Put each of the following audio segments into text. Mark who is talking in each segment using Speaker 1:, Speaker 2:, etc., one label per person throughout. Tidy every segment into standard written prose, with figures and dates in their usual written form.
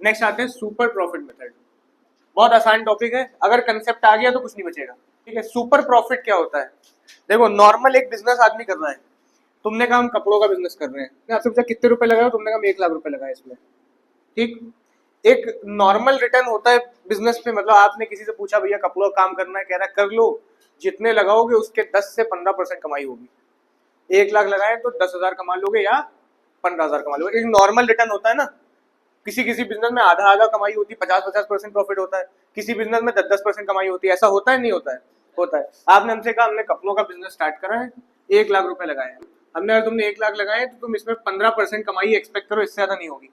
Speaker 1: Next आते हैं super profit method. बहुत आसान टॉपिक है, अगर कंसेप्ट आ गया तो कुछ नहीं बचेगा। ठीक है, सुपर प्रॉफिट क्या होता है? देखो, नॉर्मल एक बिजनेस आदमी कर रहा है, तुमने कहा हम कपड़ों का बिजनेस कर रहे हैं, मैं आपसे पूछा कितने रुपए लगाए, तुमने कहा हम 1 लाख रुपए लगाए इसमें। ठीक, एक नॉर्मल रिटर्न होता है बिजनेस पे, मतलब आपने किसी से पूछा भैया कपड़ों का काम करना है, कह रहा है कर लो, जितने लगाओगे उसके 10 से 15% कमाई होगी। 1 लाख लगाए तो 10,000 कमा लोगे या 15,000 कमा लोगे। एक नॉर्मल रिटर्न होता है ना। किसी किसी बिजनेस में आधा आधा कमाई होती है, 50-50% प्रॉफिट होता है, किसी बिजनेस में 10-10% कमाई होती है। ऐसा होता है नहीं होता है? होता है। आपने हमसे कहा हमने कपड़ों का बिजनेस स्टार्ट करा है, 1 लाख रुपए लगाए हैं। हमने, अगर तुमने 1 लाख लगाए तो तुम इसमें 15% कमाई एक्सपेक्ट करो, इससे ज्यादा नहीं होगी।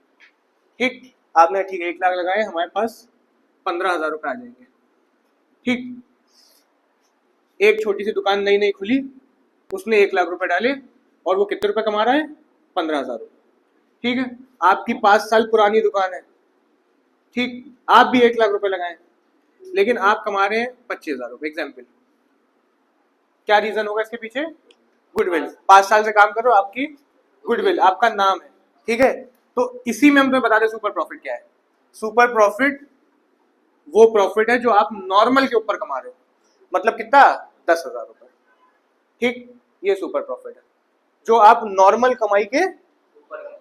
Speaker 1: ठीक, आपने ठीक 1 लाख लगाए, हमारे पास 15,000 रुपए आ जाएंगे। ठीक, एक छोटी सी दुकान नई नई खुली, उसने 1 लाख रुपए डाले और वो कितने रुपए कमा रहा है? 15,000 रुपए। ठीक है, आपकी 5 साल पुरानी दुकान है, ठीक, आप भी 1 लाख रुपए लगाए, लेकिन आप कमा रहे हैं 25,000 रुपए एग्जाम्पल। क्या रीजन होगा इसके पीछे? गुडविल। 5 साल से काम कर रहे हो, आपकी गुडविल, आपका नाम है। ठीक है, तो इसी में हम तुम्हें बता दें सुपर प्रॉफिट क्या है। सुपर प्रॉफिट वो प्रॉफिट है जो आप नॉर्मल के ऊपर कमा रहे हो, मतलब कितना? 10,000 रुपए। ठीक, ये सुपर प्रॉफिट है जो आप नॉर्मल कमाई के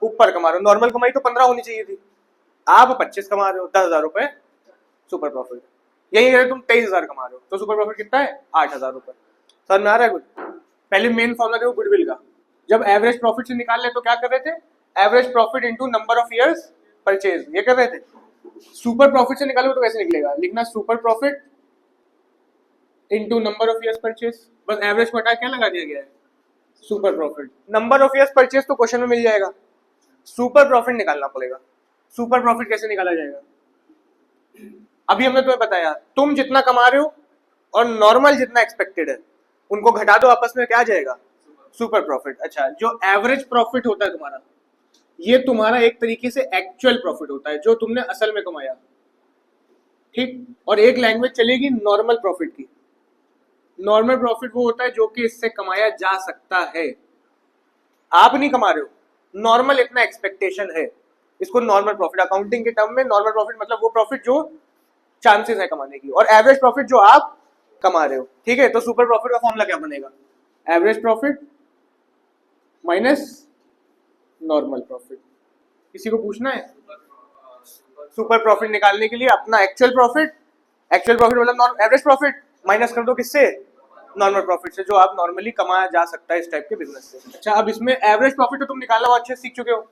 Speaker 1: ऊपर कमा रहे हो। नॉर्मल कमाई तो 15 होनी चाहिए थी, आप 25 कमा रहे हो, 10,000 रुपए सुपर प्रॉफिट। यही अगर तुम 23,000 कमा रहे हो तो सुपर प्रॉफिट कितना है? 8,000 रुपए। समझ में आ रहा है कुछ? पहले मेन फॉर्मूला देखो गुडविल का। जब एवरेज प्रॉफिट से निकाल ले तो क्या कर रहे थे? Average profit into number of years purchase, ये कर रहे थे। सुपर प्रॉफिट से निकालोगे तो कैसे निकलेगा? लिखना super profit into number of years purchase, बस एवरेज को हटा क्या लगा दिया गया है? Super profit. Number of years purchase तो क्वेश्चन में मिल जाएगा, सुपर प्रॉफिट निकालना पड़ेगा। सुपर प्रॉफिट कैसे निकाला जाएगा? अभी हमने तुम्हें बताया, तुम जितना कमा रहे हो और नॉर्मल जितना एक्सपेक्टेड है, उनको घटा दो, आपस में क्या आ जाएगा? Super profit. अच्छा, जो एवरेज प्रॉफिट होता है तुम्हारा, ये तुम्हारा एक तरीके से एक्चुअल प्रॉफिट होता है जो तुमने असल में कमाया। ठीक, और एक लैंग्वेज चलेगी नॉर्मल प्रॉफिट की। नॉर्मल प्रॉफिट वो होता है जो कि इससे कमाया जा सकता है, आप नहीं कमा रहे हो, नॉर्मल इतना एक्सपेक्टेशन है, इसको नॉर्मल प्रॉफिट। अकाउंटिंग के टर्म में नॉर्मल प्रॉफिट मतलब वो प्रॉफिट जो चांसेस है कमाने की, और एवरेज प्रॉफिट जो आप कमा रहे हो। ठीक है, तो सुपर प्रॉफिट का फॉर्मूला क्या बनेगा? Average profit minus normal profit. किसी को पूछना है? सुपर प्रॉफिट निकालने के लिए अपना एक्चुअल प्रॉफिट मतलब एवरेज प्रॉफिट माइनस कर दो किससे? नॉर्मल प्रॉफिट से, जो आप नॉर्मली कमाया जा सकता है इस टाइप के बिजनेस से। अच्छा, अब इसमें एवरेज प्रॉफिट तो तुम निकालना वो अच्छे से सीख चुके हो।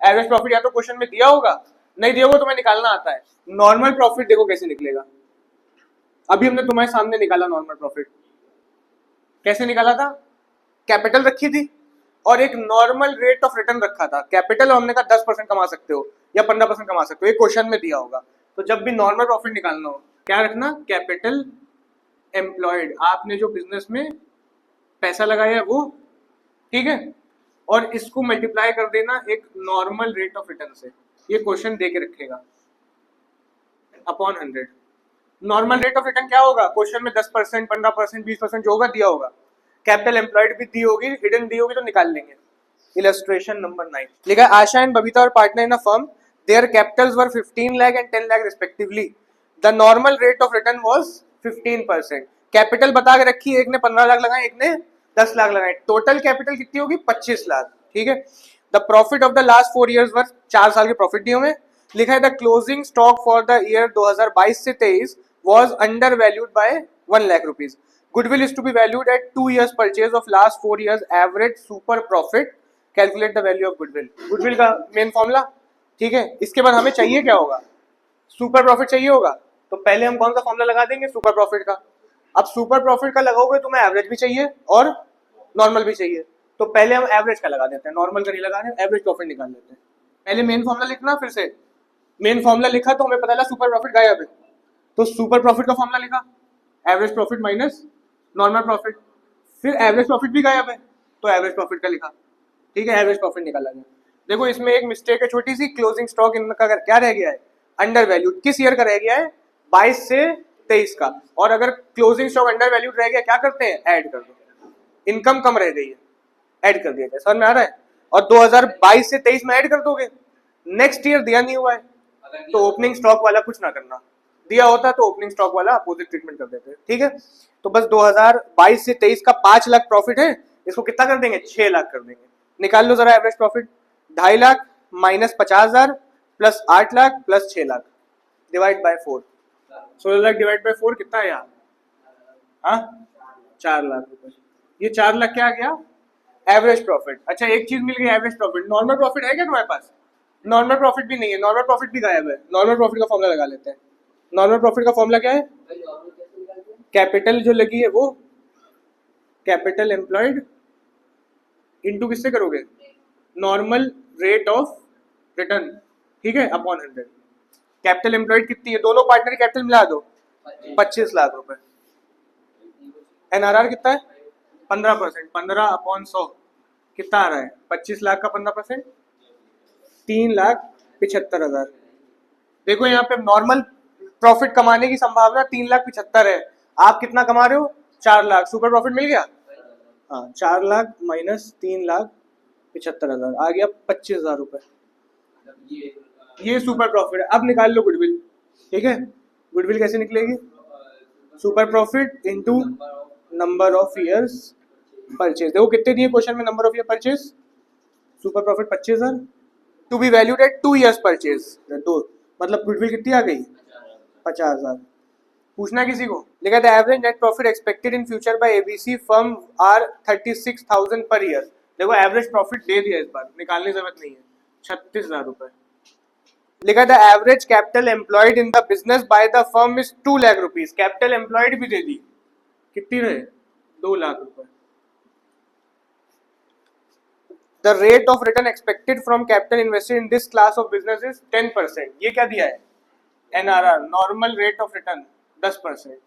Speaker 1: एवरेज प्रॉफिट या तो क्वेश्चन में दिया होगा, नहीं दिया होगा तुम्हें निकालना आता है। नॉर्मल प्रॉफिट देखो कैसे निकलेगा। अभी हमने तुम्हारे सामने निकाला नॉर्मल प्रॉफिट, कैसे निकाला था? कैपिटल रखी थी और एक नॉर्मल रेट ऑफ रिटर्न रखा था। कैपिटल हमने कहा 10% कमा सकते हो या 15% कमा सकते हो, एक क्वेश्चन में दिया होगा। तो जब भी नॉर्मल प्रॉफिट निकालना हो, क्या रखना? कैपिटल एम्प्लॉयड, आपने जो बिजनेस में पैसा लगाया है वो, ठीक है, और इसको मल्टीप्लाई कर देना एक नॉर्मल रेट ऑफ रिटर्न से। ये क्वेश्चन दे के रखेगा upon 100। Normal rate of return क्या होगा? क्वेश्चन में 10%, 15%, 20% जो होगा दिया होगा। कैपिटल एम्प्लॉयड भी दी होगी, हिडन दी होगी, तो निकाल लेंगे। इलस्ट्रेशन नंबर 9 लिखा है, आशा एंड बबीता और partner in a firm, there Capitals were 15 lakh and 10 lakh respectively. The normal rate of return was 15%। Capital बता के रखी, एक ने 15 लाख लगाए, एक ने 10 लाख लगाए, टोटल कैपिटल कितनी होगी? 25 लाख। ठीक है, the profit of the last 4 years were, 4 साल के प्रॉफिट दिए हुए। लिखा है the closing stock for the year 2022 से 23 was undervalued by 1 lakh rupees. Goodwill is to be valued at 2 years purchase of last 4 years average super profit. Calculate the value of goodwill. Goodwill का main formula, ठीक है। इसके बाद हमें चाहिए क्या होगा? सुपर प्रॉफिट चाहिए होगा, तो पहले हम कौन सा फॉर्मूला लगा देंगे? सुपर प्रॉफिट का। अब सुपर प्रॉफिट का लगाओगे तो मैं एवरेज भी चाहिए और नॉर्मल भी चाहिए, तो पहले हम एवरेज का लगा देते हैं, नॉर्मल का नहीं लगा रहे, एवरेज प्रॉफिट निकाल लेते हैं। पहले मेन फॉर्मूला लिखना, फिर से मेन फॉर्मूला लिखा तो हमें पता चला सुपर प्रॉफिट गायब है, तो सुपर प्रॉफिट का फॉर्मूला लिखा, average profit minus normal profit. फिर एवरेज प्रॉफिट भी गायब है तो एवरेज प्रॉफिट का लिखा, ठीक है, एवरेज प्रॉफिट निकाला गया। देखो इसमें एक मिस्टेक है छोटी सी, क्लोजिंग स्टॉक इनका क्या रह गया है? Under valued. किस ईयर का रह गया है? 22 से 23 का। और अगर क्लोजिंग स्टॉक अंडर वैल्यूड रह गया, क्या करते हैं? ऐड कर दो। इनकम कम रह गई है, ऐड कर दिया जाए, समझ में आ रहा है? और 2022 से 23 में ऐड कर दोगे, नेक्स्ट ईयर दिया नहीं हुआ है तो ओपनिंग स्टॉक वाला कुछ ना करना, दिया होता तो ओपनिंग स्टॉक वाला अपोजिट ट्रीटमेंट कर देते, ठीक है। तो बस 2022 से 23 का 5 लाख प्रॉफिट है, इसको कितना कर देंगे, 6 लाख कर देंगे। निकाल लो जरा average profit, 2.5 lakh minus 50,000 plus 8 lakh plus 6 lakh divide by 4, 16 lakh divide by 4 कितना है यार, हाँ 4 लाख रुपए। ये 4 लाख क्या आ गया, एवरेज प्रॉफिट। अच्छा एक चीज मिल गई एवरेज प्रॉफिट, नॉर्मल प्रॉफिट है क्या तुम्हारे पास, नॉर्मल प्रॉफिट भी नहीं है, नॉर्मल प्रॉफिट भी गायब है। नॉर्मल प्रॉफिट का फॉर्मूला लगा लेते हैं। नॉर्मल प्रॉफिट का फॉर्मूला क्या है, कैपिटल जो लगी है वो कैपिटल एम्प्लॉयड इनटू किससे करोगे, नॉर्मल रेट ऑफ रिटर्न, ठीक है, अपॉन 100। कैपिटल एम्प्लॉयड कितनी है, दोनों पार्टनर कैपिटल मिला दो 25 लाख रुपए। एनआरआर कितना है 15%, 15/100 कितना आ रहा है, 25 लाख का 15%, 3,75,000। देखो यहाँ पे नॉर्मल प्रॉफिट कमाने की संभावना 3,75,000 है, आप कितना कमा रहे हो, 4 लाख, सुपर प्रॉफिट मिल गया, हाँ 4 लाख माइनस 3,75,000 आ गया 25,000 रुपए। ये सुपर प्रॉफिट है। अब निकाल लो गुडविल, ठीक है। गुडविल कैसे निकलेगी, super profit into number of years purchase. देखो कितने दिए क्वेश्चन में number of year purchase, super profit 25,000 to be valued at 2 years purchase, दो मतलब गुडविल कितनी आ गई 50,000। पूछना किसी को, लिखा था average net profit expected in future by ABC firm are 36,000 per year. देखो एवरेज प्रॉफिट दे दिया, इस बार निकालने की जरूरत नहीं है, 36,000 रुपए। लिखा था average capital employed in the business by the firm is 2 lakh rupees, capital employed भी दे दी, कितनी रहे 2 लाख रुपए। The rate of return expected from capital invested in this class of business is 10%। ये क्या दिया है, NRR, normal rate of return 10%।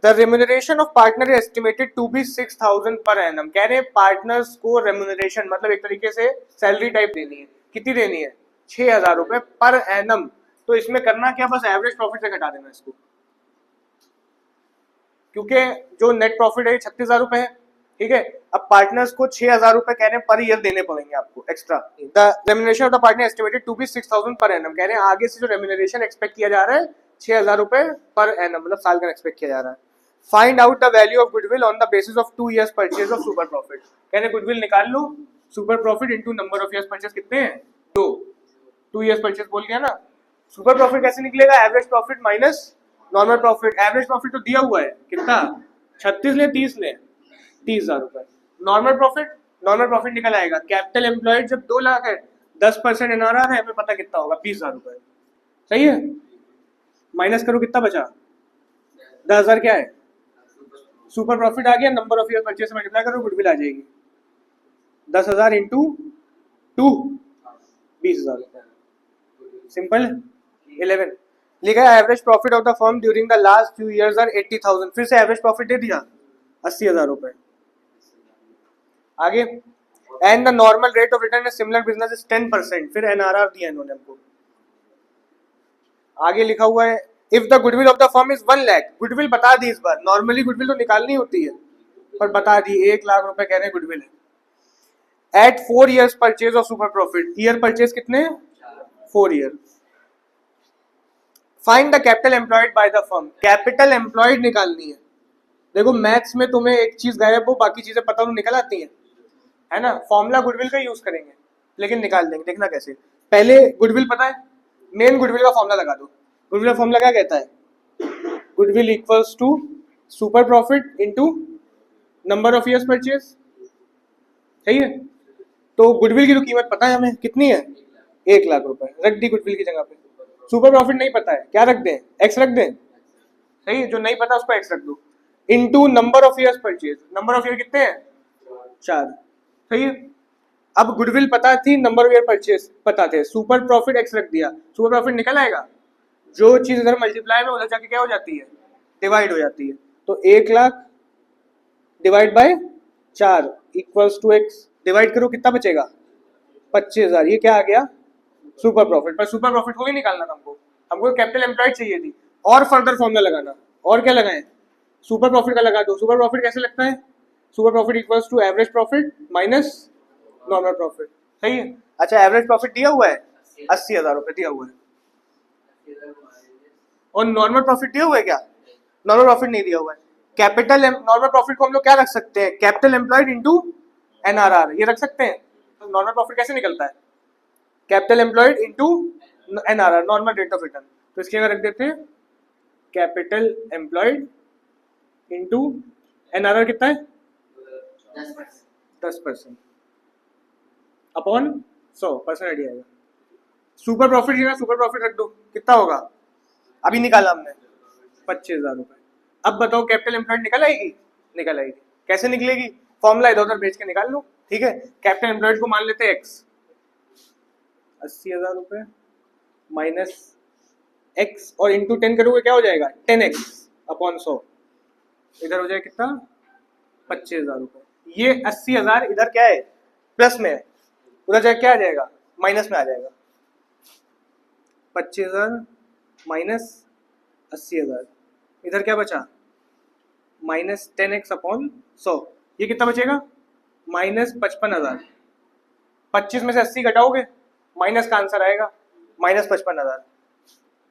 Speaker 1: The remuneration of partner is estimated to be 6,000 per annum। कह रहे हैं पार्टनर्स को रेम्यूनरेशन मतलब एक तरीके से सैलरी टाइप देनी है, कितनी देनी है 6,000 रुपए पर एनम। तो इसमें करना क्या, बस एवरेज प्रॉफिट से घटा देना इसको, क्योंकि जो नेट प्रॉफिट है 36,000 रुपए है, ठीक है। अब पार्टनर्स को 6,000 रुपए कह रहे हैं पर ईयर देने पड़ेंगे आपको extra. The remuneration of the partner estimated to be 6,000 per annum. कह रहे हैं आगे से जो रेम्यूनरेशन एक्सपेक्ट किया जा रहा है 6,000 रुपए पर एनम, मतलब साल का एक्सपेक्ट किया जा रहा है। Find out the value of goodwill on the basis of 2 years purchase of super profit. कह रहे गुडविल निकाल लो, super profit into number of years purchase कितने हैं 2 years परचेज बोल गया ना। सुपर प्रॉफिट कैसे निकलेगा, average profit minus normal profit. Average profit तो दिया हुआ है कितना, 36 ले 30 ले 30,000 रुपए। नॉर्मल प्रॉफिट निकल आएगा, कैपिटल एम्प्लॉयड जब 2 लाख है 10% एनआरआर है, हमें पता कितना होगा 20,000 रुपए, सही है। माइनस करो कितना बचा, 10,000 क्या है, सुपर प्रॉफिट आ गया, नंबर ऑफ ईयर परचेज से मल्टीप्लाई करो गुडविल आ जाएगी, 10,000 इंटू 2 20,000 रुपए, सिंपल 11। लिखा है average profit of the firm during the last few years are 80,000। फिर से एवरेज प्रॉफिट दे दिया 80,000 रुपए। आगे and the normal rate of return similar business is 10%। फिर एनआरआर दिया इन्होंने हमको। आगे लिखा हुआ है if the goodwill of the firm is 1 lakh. Goodwill बता दी इस बार, नॉर्मली गुडविल तो निकालनी होती है पर बता दी 1 लाख रुपए कह रहे हैं गुडविल है। At 4 years purchase of super profit, year purchase कितने 4 year। Find the capital employed by the firm. Capital employed निकालनी है। देखो मैथ्स में तुम्हें एक चीज गायब हो, बाकी चीजें पता हो निकल आती है ना। फॉर्मूला गुडविल का यूज करेंगे लेकिन निकाल देंगे, देखना कैसे। पहले गुडविल पता है, मेन गुडविल का फॉर्मूला लगा दो। गुडविल का फॉर्मूला क्या कहता है, goodwill equals to super profit into number of years purchase, सही है। तो गुडविल की तो कीमत पता है हमें कितनी है 1 लाख रुपए, रख दी गुडविल की जगह पे। सुपर प्रॉफिट नहीं पता है, क्या रख दें, एक्स रख दें, सही है। जो नहीं पता उसको एक्स रख दो, into number of years purchase. Number of year कितने हैं 4, सही है। अब गुडविल पता थी, नंबर ऑफ ईयर परचेज पता थे, सुपर प्रॉफिट एक्स रख दिया, सुपर प्रॉफिट निकल आएगा। जो चीज इधर मल्टीप्लाई में उधर जाके क्या हो जाती है, डिवाइड हो जाती है। तो 1 lakh divide by 4 equals to x. Divide करो कितना बचेगा 25,000। ये क्या आ गया सुपर प्रॉफिट। पर सुपर प्रॉफिट को ही निकालना था हमको कैपिटल एम्प्लॉयड चाहिए थी। और फर्दर फॉर्मूला लगाना, और क्या लगाएं, सुपर प्रॉफिट का लगा दो। सुपर प्रॉफिट कैसे लगता है, super profit equals to average profit minus normal profit, सही है। अच्छा एवरेज प्रॉफिट दिया हुआ है 80,000 रुपए दिया हुआ है। और नॉर्मल प्रॉफिट दिया हुआ है क्या? नॉर्मल प्रॉफिट नहीं दिया हुआ है। कैपिटल नॉर्मल प्रॉफिट को हम लोग क्या रख सकते हैं? कैपिटल एम्प्लॉयड इंटू एनआरआर, ये रख सकते हैं। तो नॉर्मल प्रॉफिट कैसे निकलता है? Capital employed into NRR, normal rate of return. तो इसके अगर रख देते हैं कैपिटल एम्प्लॉयड इंटू एनआरआर कितना है? 10% अपॉन 100% आइडिया आएगा। सुपर प्रॉफिट है, सुपर प्रॉफिट रख दो, कितना होगा? अभी निकाला हमने 25,000 रुपए। अब बताओ कैपिटल एम्प्लॉयड निकल आएगी? निकल आएगी। कैसे निकलेगी? फॉर्मूला इधर उधर भेज के निकाल लो, ठीक है। कैपिटल एम्प्लॉयड को मान लेते हैं एक्स, 80,000 रुपए माइनस एक्स और इंटू 10 करोगे क्या हो जाएगा? 10x अपॉन 100, इधर हो जाएगा कितना? 25,000 रुपए। ये 80,000 इधर क्या है? प्लस में है, उधर जाए क्या आ जाएगा? माइनस में आ जाएगा। 25,000 माइनस 80,000, इधर क्या बचा? माइनस 10x अपॉन 100, ये कितना बचेगा? माइनस 55,000। 25 में से 80 घटाओगे, माइनस का आंसर आएगा माइनस 55,000।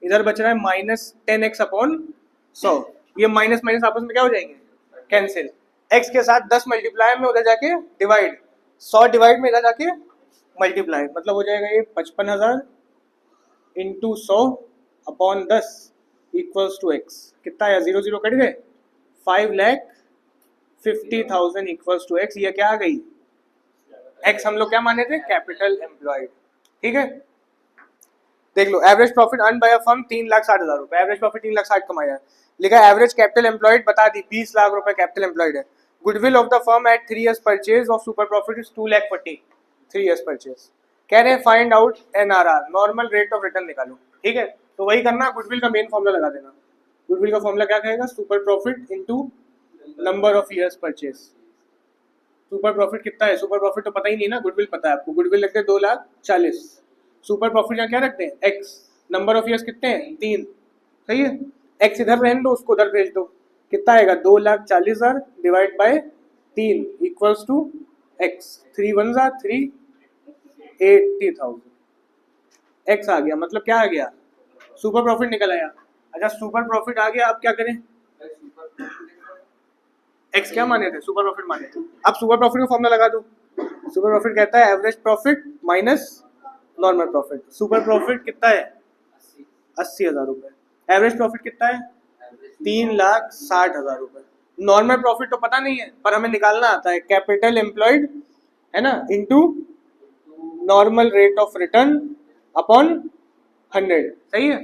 Speaker 1: इधर बच रहा है माइनस 10x अपॉन 100। ये माइनस माइनस आपस में क्या हो जाएंगे? कैंसिल। x के साथ 10 मल्टीप्लाई में उधर जाके डिवाइड, 100 डिवाइड में इधर जाके मल्टीप्लाई, मतलब हो जाएगा ये 55,000 into 100 upon 10 equals to x। कितना आया? 0 0 कट गए, 5,50,000 इक्वल्स टू x। ये क्या आ गई? x हम लोग क्या माने थे? कैपिटल एम्प्लॉयड, ठीक है। देख लो, average profit earn by a firm 3,60,000 रुपए, एवरेज प्रॉफिट 3,60,000 कमाया। लिखा एवरेज कैपिटल एम्प्लॉयड बता दी 20 लाख रुपए कैपिटल एम्प्लॉयड है। Goodwill of the firm at 3 years purchase of super profit is 2,40,000, 3 years purchase. कह रहे हैं find out NRR, normal rate of return निकालो, ठीक है। तो वही करना, गुडविल का मेन फॉर्मूला लगा देना। गुडविल का फॉर्मूला क्या कहेगा? Super profit into number of years purchase. Super profit कितना है? सुपर प्रॉफिट तो पता ही नहीं ना, गुडविल पता है आपको। गुडविल लगते हैं 2,40,000, सुपर प्रॉफिट यहाँ क्या रखते हैं? x, नंबर ऑफ ईयर्स कितने हैं? 3, सही है। x इधर रहने दो, उसको उधर भेज दो, कितना आएगा? 2,40,000 divide by 3 equals to x, 3 1 जा 3, 80,000 x आ गया। मतलब क्या आ गया? सुपर प्रॉफिट निकल आया। अच्छा, सुपर प्रॉफिट आ गया, अब क्या करें? x क्या माने थे? सुपर प्रॉफिट माने थे। अब सुपर प्रॉफिट का फॉर्मूला लगा दो। सुपर प्रॉफिट कहता है average profit minus normal profit. Super profit कितना है? 80,000 रुपए। एवरेज प्रॉफिट कितना है? 3,60,000 रुपए। नॉर्मल प्रॉफिट तो पता नहीं है, पर हमें निकालना आता है कैपिटल एम्प्लॉयड, है ना, into normal rate of return upon 100, सही है।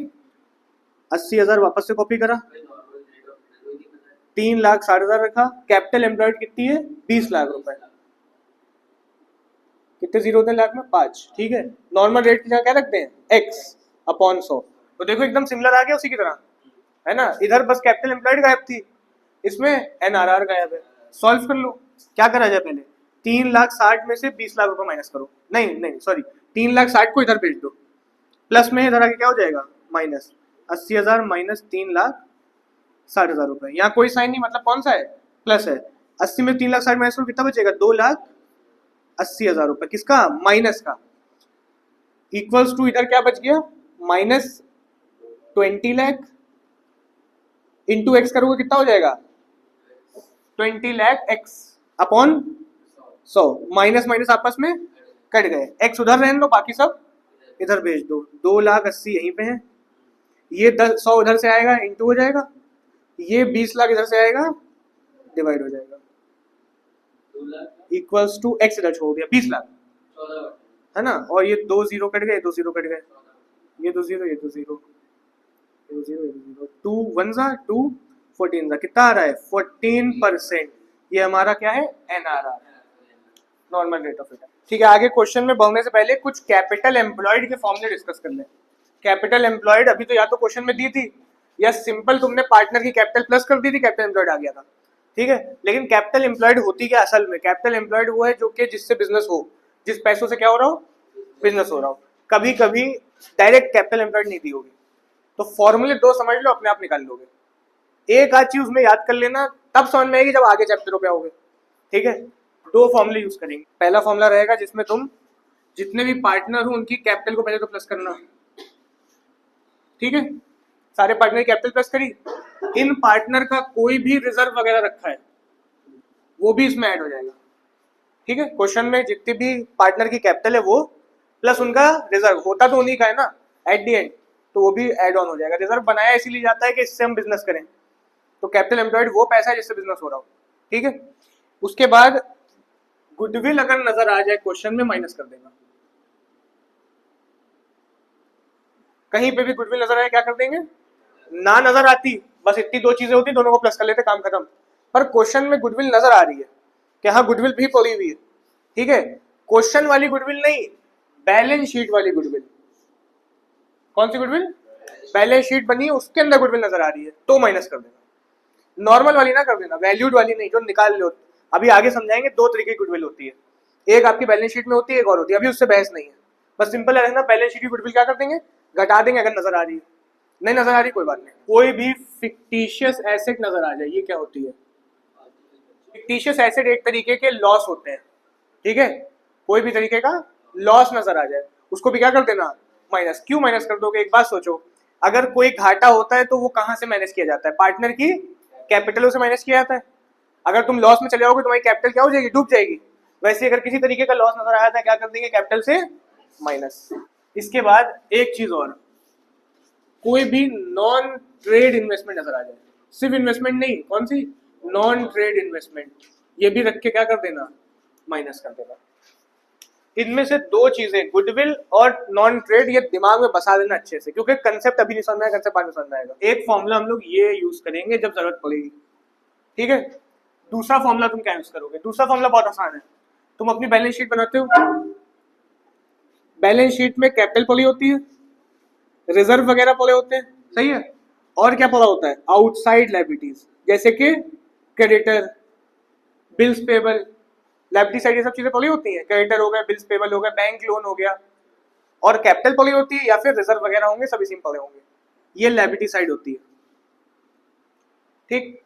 Speaker 1: 80,000 वापस से कॉपी करा, 3,60,000 रखा। कैपिटल एम्प्लॉयड कितनी है? 20 लाख रुपए। कितने जीरो होते हैं लाख में? 5, ठीक है। नॉर्मल रेट की जगह क्या रखते हैं? x upon 100। तो देखो एकदम सिमिलर आ गया उसी की तरह, है ना। इधर बस कैपिटल एम्प्लॉयड गायब थी, इसमें एनआरआर गायब है। सॉल्व कर लो, क्या करा जाए पहले? 3,60,000 में से 20 लाख रुपए माइनस करो, नहीं नहीं सॉरी, 3,60,000 को इधर भेज दो, प्लस में इधर आके क्या हो जाएगा? माइनस 80,000 माइनस 3,60,000 रुपए। यहाँ कोई साइन नहीं, मतलब कौन सा है? प्लस है। 80 में 3,60,000 माइनस करो, कितना बचेगा? 2,80,000 रुपए। किसका? माइनस का। इक्वल्स टू इधर क्या बच गया? माइनस 20 लाख इंटू एक्स करोगे कितना हो जाएगा? 20 lakh x upon 100। Minus minus आपस में कट गए, एक्स उधर रहने दो, बाकी सब इधर भेज दो। 2,80,000 यहीं पे है, ये 100 उधर से आएगा, इंटू हो जाएगा। ये 20 लाख इधर से आएगा, डिवाइड हो जाएगा, इक्वल्स टू एक्स इधर छोड़ दिया 20 लाख, है ना। और ये 2 0 कट गए, 2 0 कट गए, ये 2 0, ये 2 0, 2 0, 2 1 जा 2, 14 जा, कितना आ रहा है? 14%। ये हमारा क्या है? NRR, normal rate of return, ठीक है। आगे क्वेश्चन में बढ़ने से पहले कुछ कैपिटल एम्प्लॉयड के फॉर्मूले डिस्कस कर लें। कैपिटल एम्प्लॉयड अभी तो या तो क्वेश्चन में दी थी, या सिंपल तुमने पार्टनर की कैपिटल प्लस कर दी थी, कैपिटल एम्प्लॉयड आ गया था, ठीक है। लेकिन कैपिटल एम्प्लॉयड होती क्या असल में? कैपिटल एम्प्लॉयड वो है जो कि जिससे बिजनेस हो, जिस पैसों से क्या हो रहा हो? बिजनेस हो रहा हो। कभी कभी डायरेक्ट कैपिटल एम्प्लॉयड नहीं दी होगी, तो फॉर्मूले 2 समझ लो, अपने आप निकाल लोगे। एक आध चीज उसमें याद कर लेना, तब समझ में आएगी जब आगे चैप्टरों पे आओगे, ठीक है। 2 फॉर्मूले यूज करेंगे। पहला फॉर्मूला रहेगा जिसमें तुम जितने भी पार्टनर हो उनकी कैपिटल को पहले तो प्लस करना, ठीक है। सारे पार्टनर की कैपिटल प्लस करी, इन पार्टनर का कोई भी रिजर्व वगैरह रखा है वो भी इसमें ऐड हो जाएगा, ठीक है। क्वेश्चन में जितनी भी पार्टनर की कैपिटल है वो प्लस उनका रिजर्व होता तो उन्हीं का है ना एट दी एंड, तो वो भी ऐड ऑन हो जाएगा। रिजर्व बनाया इसीलिए जाता है कि इससे हम बिजनेस करें, तो कैपिटल एम्प्लॉयड वो पैसा है जिससे बिजनेस हो रहा हो, ठीक है। उसके बाद गुडविल अगर नजर आ जाए क्वेश्चन में माइनस कर देना, कहीं पे भी गुडविल नजर आए क्या कर देंगे, ना नजर आती बस इतनी दो चीजें होती दोनों को प्लस कर लेते काम खत्म। पर क्वेश्चन में गुडविल नजर आ रही है कि हाँ गुडविल भी पड़ी हुई है, ठीक है। क्वेश्चन वाली गुडविल नहीं, बैलेंस शीट वाली गुडविल। कौन सी गुडविल, बैलेंस शीट बनी है उसके अंदर गुडविल नजर आ रही है तो माइनस कर देना, नॉर्मल वाली ना कर देना, वैल्यूड वाली नहीं जो निकाल लो। अभी आगे समझाएंगे दो तरीके की गुडविल होती है, एक आपकी बैलेंस शीट में होती है, एक और होती है, अभी उससे बहस नहीं है। बस सिंपल है ना, बैलेंस शीट की गुडविल क्या कर देंगे, घटा देंगे अगर नजर आ रही है, नहीं नजर आ रही कोई बात नहीं। कोई भी फिक्टिशियस एसेट नजर आ जाए ये क्या होती है, फिक्टिशियस एसेट एक तरीके के लॉस होते हैं, ठीक है। कोई भी तरीके का लॉस नजर आ जाए उसको भी क्या कर देना, माइनस। क्यों माइनस कर दोगे, एक बात सोचो, अगर कोई घाटा होता है तो वो कहां से मैनेज किया जाता है, पार्टनर की कैपिटल से मैनेज किया जाता है। अगर तुम लॉस में चले जाओगे तुम्हारी कैपिटल क्या हो जाएगी, डूब जाएगी। वैसे अगर किसी तरीके का लॉस नजर आया था क्या कर देंगे, कैपिटल से माइनस। इसके बाद एक चीज और, कोई भी नॉन ट्रेड इन्वेस्टमेंट नजर आ जाए, सिर्फ इन्वेस्टमेंट नहीं, कौन सी, नॉन ट्रेड इन्वेस्टमेंट, ये भी रख के क्या कर देना, माइनस कर देना। इनमें से दो चीजें गुडविल और नॉन ट्रेड, ये दिमाग में बसा देना अच्छे से, क्योंकि कंसेप्ट अभी नहीं समझ में आएगा, कंसेप्ट बाद में समझ में आएगा। एक फॉर्मूला हम लोग ये यूज करेंगे जब जरूरत पड़ेगी, ठीक है। दूसरा फॉर्मूला तुम क्या यूज करोगे, दूसरा फॉर्मूला बहुत आसान है। तुम अपनी बैलेंस शीट बनाते हो, बैलेंस शीट में कैपिटल पड़ी होती है, रिजर्व वगैरह पड़े होते हैं, सही है। और क्या पड़ा होता है, आउटसाइड लायबिलिटीज, जैसे कि creditor, bills payable, liability side ये सब चीजें पड़ी होती हैं, क्रेडिटर हो गया, बिल्स पेबल हो गया, बैंक लोन हो गया, और कैपिटल पड़ी होती है या फिर रिजर्व वगैरह होंगे, सब इसी में पड़े होंगे, ये लायबिलिटी साइड होती है, ठीक।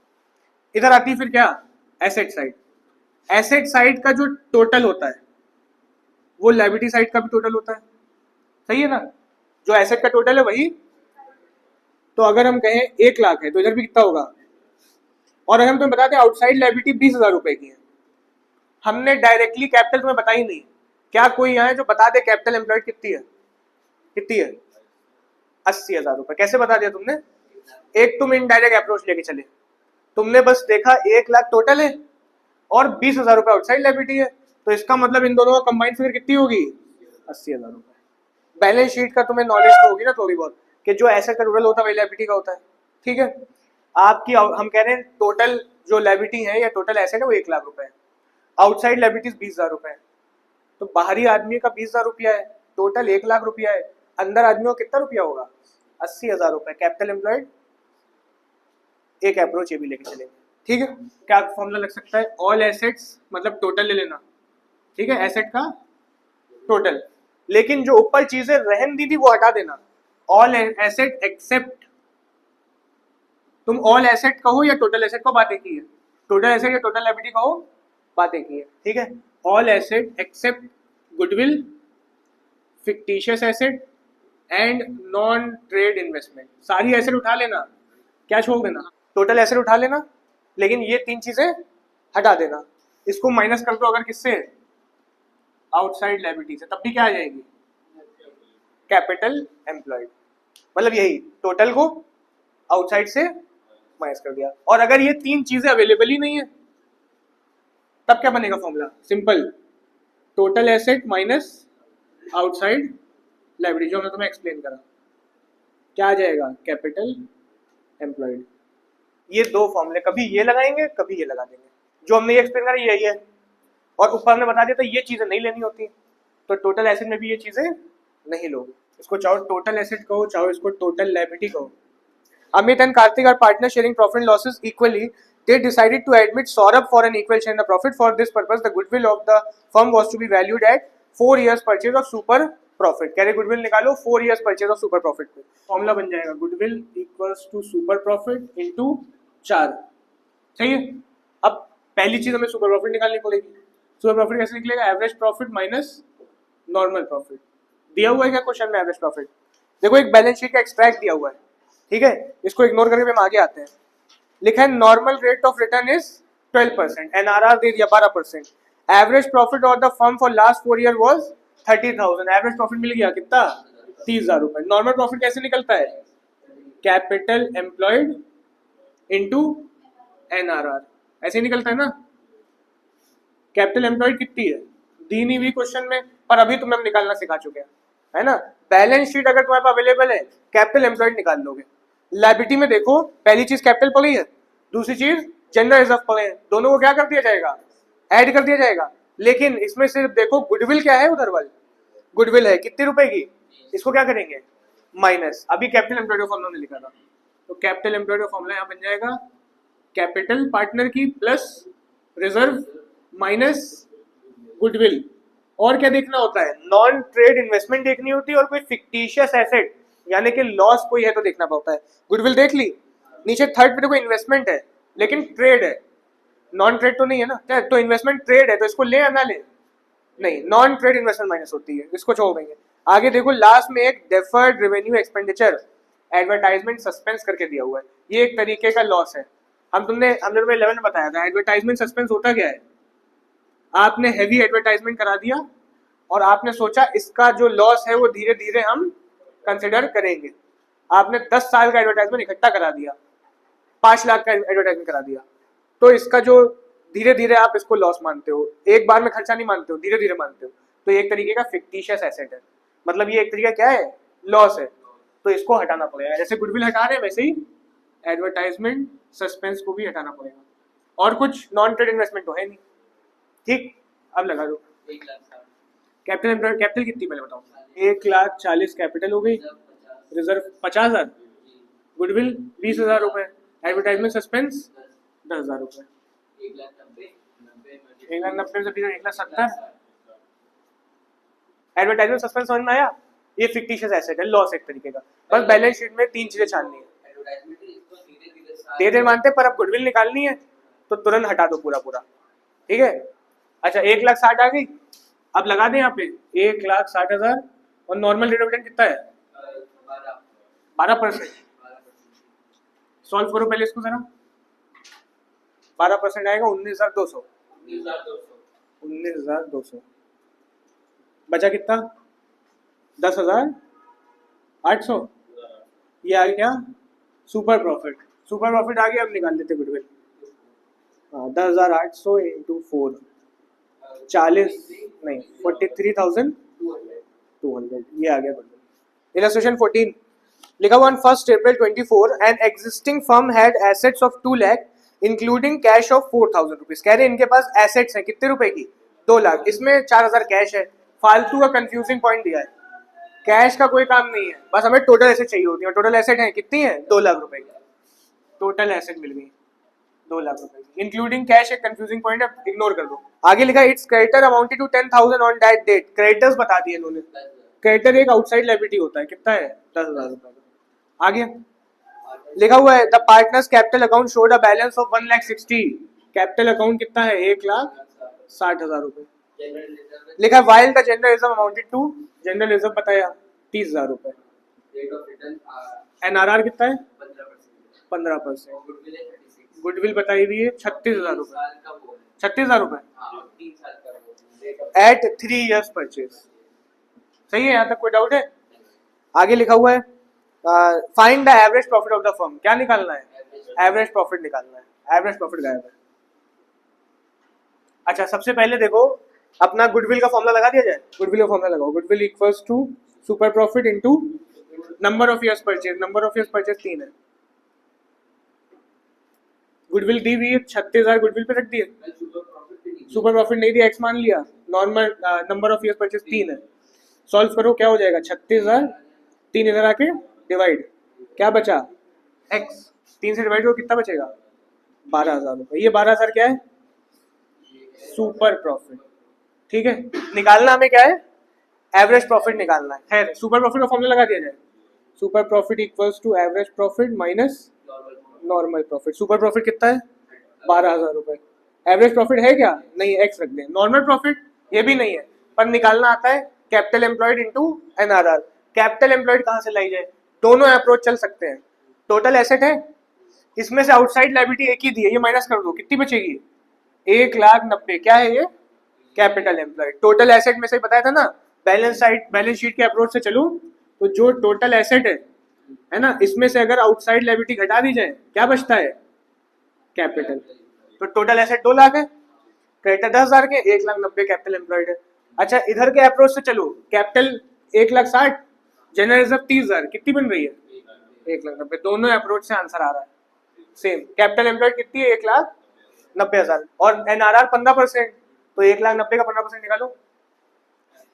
Speaker 1: इधर आती है फिर क्या, एसेट साइड। एसेट साइड का जो टोटल होता है वो लायबिलिटी साइड का भी टोटल होता है, सही है ना। जो एसेट का टोटल है वही, तो अगर हम कहें 1 लाख है तो इधर भी कितना होगा, और अगर हम तुम्हें बताते हैं आउटसाइड लायबिलिटी 20,000 रुपए की है, हमने डायरेक्टली कैपिटल तुम्हें बताई नहीं, क्या कोई यहाँ है जो बता दे कैपिटल एम्प्लॉयड कितनी है, कितनी है, 80,000 रुपए। कैसे बता दिया तुमने, एक तुम इनडायरेक्ट अप्रोच लेके चले, तुमने बस देखा 1 लाख टोटल है और 20,000 रुपए आउटसाइड लायबिलिटी है, तो इसका मतलब इन दोनों का कंबाइंड फिगर कितनी होगी, 80,000 रुपए। बैलेंस शीट का तुम्हें नॉलेज तो होगी ना थोड़ी बहुत, कि जो एसेट का टोटल होता है वही लायबिलिटी का होता है, ठीक है। आपकी हम कह रहे हैं टोटल जो लायबिलिटी है या टोटल एसेट है वो 1 लाख रुपए है, आउटसाइड लायबिलिटीज 20,000 रुपए है, तो बाहरी आदमी का 20,000 रुपया है, टोटल 1 लाख रुपया है, अंदर आदमियों का कितना रुपया होगा, 80,000 रुपए। कैपिटल एम्प्लॉयड एक अप्रोच ये भी लेके चलेंगे, ठीक है। क्या फॉर्मूला लग सकता है, ऑल एसेट्स मतलब टोटल ले लेना, ठीक है, एसेट का टोटल, लेकिन जो ऊपर चीजें रहन दी थी वो हटा देना, ऑल एसेट एक्सेप्ट, तुम ऑल एसेट कहो या टोटल एसेट को बातें की है, टोटल एसेट या टोटल लायबिलिटी कहो बातें की है, ठीक है। All asset except goodwill, fictitious asset and non trade investment, सारी एसेट उठा लेना, क्या छोड़ देना, टोटल एसेट उठा लेना, लेकिन ये तीन चीजें हटा देना। इसको माइनस कर दो अगर किससे, आउटसाइड लायबिलिटी से, तब भी क्या आ जाएगी, कैपिटल एम्प्लॉयड। मतलब यही टोटल को आउटसाइड से माइनस कर दिया, और अगर ये तीन चीजें अवेलेबल ही नहीं है तब क्या बनेगा formula, simple, total asset minus outside liability, जो हमने तुम्हें एक्सप्लेन करा, क्या आ जाएगा, कैपिटल एम्प्लॉयड। ये दो फॉर्मूले, कभी ये लगाएंगे कभी ये लगा देंगे, जो हमने ये एक्सप्लेन करा यही है, और ऊपर हमने बता दिया था ये चीजें नहीं लेनी होती, तो टोटल एसेट में भी ये चीजें नहीं लोगे, इसको चाहो टोटल एसेट कहो चाहो इसको टोटल लायबिलिटी कहो। Amit and Karthik are partners sharing profit and losses equally. They decided to admit Saurabh for an equal share in the profit. For this purpose, the goodwill of the firm was to be valued at 4 years purchase of super profit. कह रहे goodwill निकालो 4 years purchase of super profit पे, formula बन जाएगा goodwill equals to super profit into 4, सही है। अब पहली चीज हमें super profit निकालनी पड़ेगी, super profit कैसे निकलेगा, average profit minus normal profit दिया हुआ है क्या क्वेश्चन में? एवरेज प्रॉफिट देखो, एक बैलेंस शीट का एक्सट्रैक्ट दिया हुआ है, ठीक है, इसको इग्नोर करके हम आगे आते हैं। लिखा है normal rate of return is 12%, NRR दे दिया 12%, average profit of the firm for last 4 year was 30,000, average profit मिल गया कितना? 30,000 रुपए। नॉर्मल प्रॉफिट कैसे निकलता है? कैपिटल एम्प्लॉयड इनटू एनआरआर, ऐसे निकलता है ना। कैपिटल एम्प्लॉयड कितनी है? दी नहीं हुई क्वेश्चन में, पर अभी तुम्हें हम निकालना सिखा चुके हैं, है ना। बैलेंस शीट अगर तुम्हारे पास अवेलेबल है, कैपिटल एम्प्लॉयड निकाल लोगे। लायबिलिटी में देखो, पहली चीज कैपिटल पड़ी है, दूसरी चीज जनरल रिजर्व पड़े हैं, दोनों को क्या कर दिया जाएगा? ऐड कर दिया जाएगा। लेकिन इसमें सिर्फ देखो गुडविल क्या है, उधर वाली गुडविल है कितने रुपए की, इसको क्या करेंगे? माइनस। अभी कैपिटल एम्प्लॉयड का फॉर्मूला लिखा था, तो कैपिटल एम्प्लॉयड का फॉर्मूला यहाँ बन जाएगा कैपिटल पार्टनर की प्लस रिजर्व माइनस गुडविल। और क्या देखना होता है? नॉन ट्रेड इन्वेस्टमेंट देखनी होती है, और कोई फिक्टिशियस एसेट यानी कि लॉस कोई है तो देखना पड़ता है। गुडविल देख ली, नीचे थर्ड पे कोई इन्वेस्टमेंट है लेकिन ट्रेड है, नॉन ट्रेड तो नहीं है ना, तो इन्वेस्टमेंट ट्रेड है तो इसको ले या ना ले? नहीं, नॉन ट्रेड इन्वेस्टमेंट माइनस होती है, इसको छोड़ देंगे। आगे देखो लास्ट में एक deferred revenue expenditure advertisement suspense करके दिया हुआ है, ये एक तरीके का लॉस है। हमने तुम्हें 11 में बताया था एडवर्टाइजमेंट सस्पेंस होता क्या है। आपने हैवी एडवर्टाइजमेंट करा दिया और आपने सोचा इसका जो लॉस है वो धीरे धीरे हम कंसिडर करेंगे। आपने 10 साल का एडवर्टाइजमेंट इकट्ठा करा दिया, 5 लाख का एडवर्टाइजमेंट करा दिया, तो इसका जो धीरे धीरे आप इसको लॉस मानते हो, एक बार में खर्चा नहीं मानते हो, धीरे धीरे मानते हो, तो ये एक तरीके का फिक्टिशियस एसेट है, मतलब ये एक तरीका क्या है? लॉस है, तो इसको हटाना पड़ेगा। जैसे गुडविल हटा रहे हैं वैसे ही एडवर्टाइजमेंट सस्पेंस को भी हटाना पड़ेगा। और कुछ नॉन ट्रेड इन्वेस्टमेंट तो है नहीं, ठीक। अब लगा दो कैपिटल एम्प्लॉयड, कैपिटल कितनी पहले बताओ? 1,40,000 कैपिटल हो गई, रिजर्व 50,000, गुडविल 20,000 रुपए, एडवर्टाइजमेंट सस्पेंस 10,000 रुपए, 1,90,000 से 1,70,000। एडवर्टाइजमेंट सस्पेंस समझ में आया? ये फिक्टिशियस एसेट है, लॉस एक तरीके का। बस बैलेंस शीट में 3 चीजें छाननी है, धीरे धीरे मानते, पर अब गुडविल निकालनी है तो तुरंत हटा दो पूरा पूरा, ठीक है। अच्छा 1,60,000 आ गई, अब लगा दें यहाँ पे 1,60,000, और नॉर्मल रेट ऑफ रिटर्न कितना है? 12%। सॉल्व करो पहले इसको जरा, 12% आएगा 19,200, 19,200 बचा कितना? 10,800। ये आ गया सुपर प्रॉफिट, सुपर प्रॉफिट आ गया। अब निकाल लेते गुडविल। 10,800 इंटू 4, 43,200, ये आ गया गुडविल। इलस्ट्रेशन 14 लिखा हुआ, 1 April 24 an existing firm had assets of 2 lakh including cash of 4,000 rupees. कह रहे हैं इनके पास एसेट्स हैं कितने रुपए की? 2 लाख, इसमें 4,000 कैश है। फालतू का कंफ्यूजिंग पॉइंट दिया है, कैश का कोई काम नहीं है, बस हमें टोटल एसेट चाहिए होती है। टोटल एसेट है कितनी है? 2 लाख रुपए की टोटल एसेट मिल गई, 2 लाख रुपए की, इंक्लूडिंग कैश। एक कंफ्यूजिंग पॉइंट है, इग्नोर कर दो। आगे लिखा it's creditor amounted to 10,000 on that date. Creditors बता दिए इन्होंने, क्रेडिटर एक आउटसाइड लायबिलिटी होता है, कितना है? 10,000 रुपए। आगे लिखा हुआ है the partners capital account showed a balance of 1,60,000। Capital account कितना है? 1,60,000 रुपए। लिखा है while the general reserve amounted to, general reserve बताया 30,000 रुपए। एनआरआर कितना है? 15%। गुडविल बताई हुई है 36,000 रुपए, 36,000 रुपए एट 3 years परचेज। सही है, यहाँ तक कोई डाउट है? आगे लिखा हुआ है find the average profit of the firm. क्या निकालना है? एवरेज प्रॉफिट निकालना है। एवरेज प्रॉफिट गायब है। अच्छा सबसे पहले देखो अपना गुडविल का फॉर्मूला लगा दिया जाए। गुडविल का फॉर्मूला लगाओ, goodwill equals to super profit into number of years purchase. Number of years purchase 3 है। गुडविल दी हुई है 36,000, गुडविल पे रख दिए। सुपर प्रॉफिट नहीं दिया, एक्स मान लिया। Normal number of years purchase 3 है। सॉल्व करो, क्या हो जाएगा? 36,000, 3 इधर आके डिवाइड, क्या बचा? एक्स। 3 से डिवाइड करो, कितना बचेगा? 12,000 रुपए। ये 12,000 क्या है? Super profit. ठीक है, निकालना हमें क्या है? एवरेज प्रॉफिट निकालना है। खैर सुपर प्रॉफिट का फॉर्मूला लगा दिया जाए। Super profit equals to average profit minus normal profit. Super profit कितना है? 12,000 रुपए। एवरेज प्रॉफिट है क्या? नहीं, एक्स रख दें। नॉर्मल प्रॉफिट ये भी नहीं है, पर निकालना आता है capital employed into NRR. Capital employed कहाँ से लाई जाए, दोनों अप्रोच चल सकते हैं। टोटल एसेट है, इसमें से आउटसाइड लायबिलिटी एक ही दी है, ये माइनस कर दो, कितनी बचेगी 1,90,000। क्या है ये, कैपिटल एम्प्लॉयड। टोटल एसेट में से बताया था ना, बैलेंस शीट के अप्रोच से चलूं तो जो टोटल एसेट है ना, इसमें से अगर आउटसाइड लायबिलिटी घटा दी जाए क्या बचता है, कैपिटल। तो टोटल एसेट 2 लाख है, क्रेडिटर 10,000 के, 1,90,000 कैपिटल एम्प्लॉयड है। अच्छा इधर के अप्रोच से चलो, कैपिटल 1,60,000, जनरल रिजर्व 30,000, कितनी बन रही है 1,90,000। दोनों अप्रोच से आंसर आ रहा है सेम। कैपिटल एम्प्लॉयड कितनी है 1,90,000 और एनआरआर 15%, तो 1,90,000 का 15% निकालो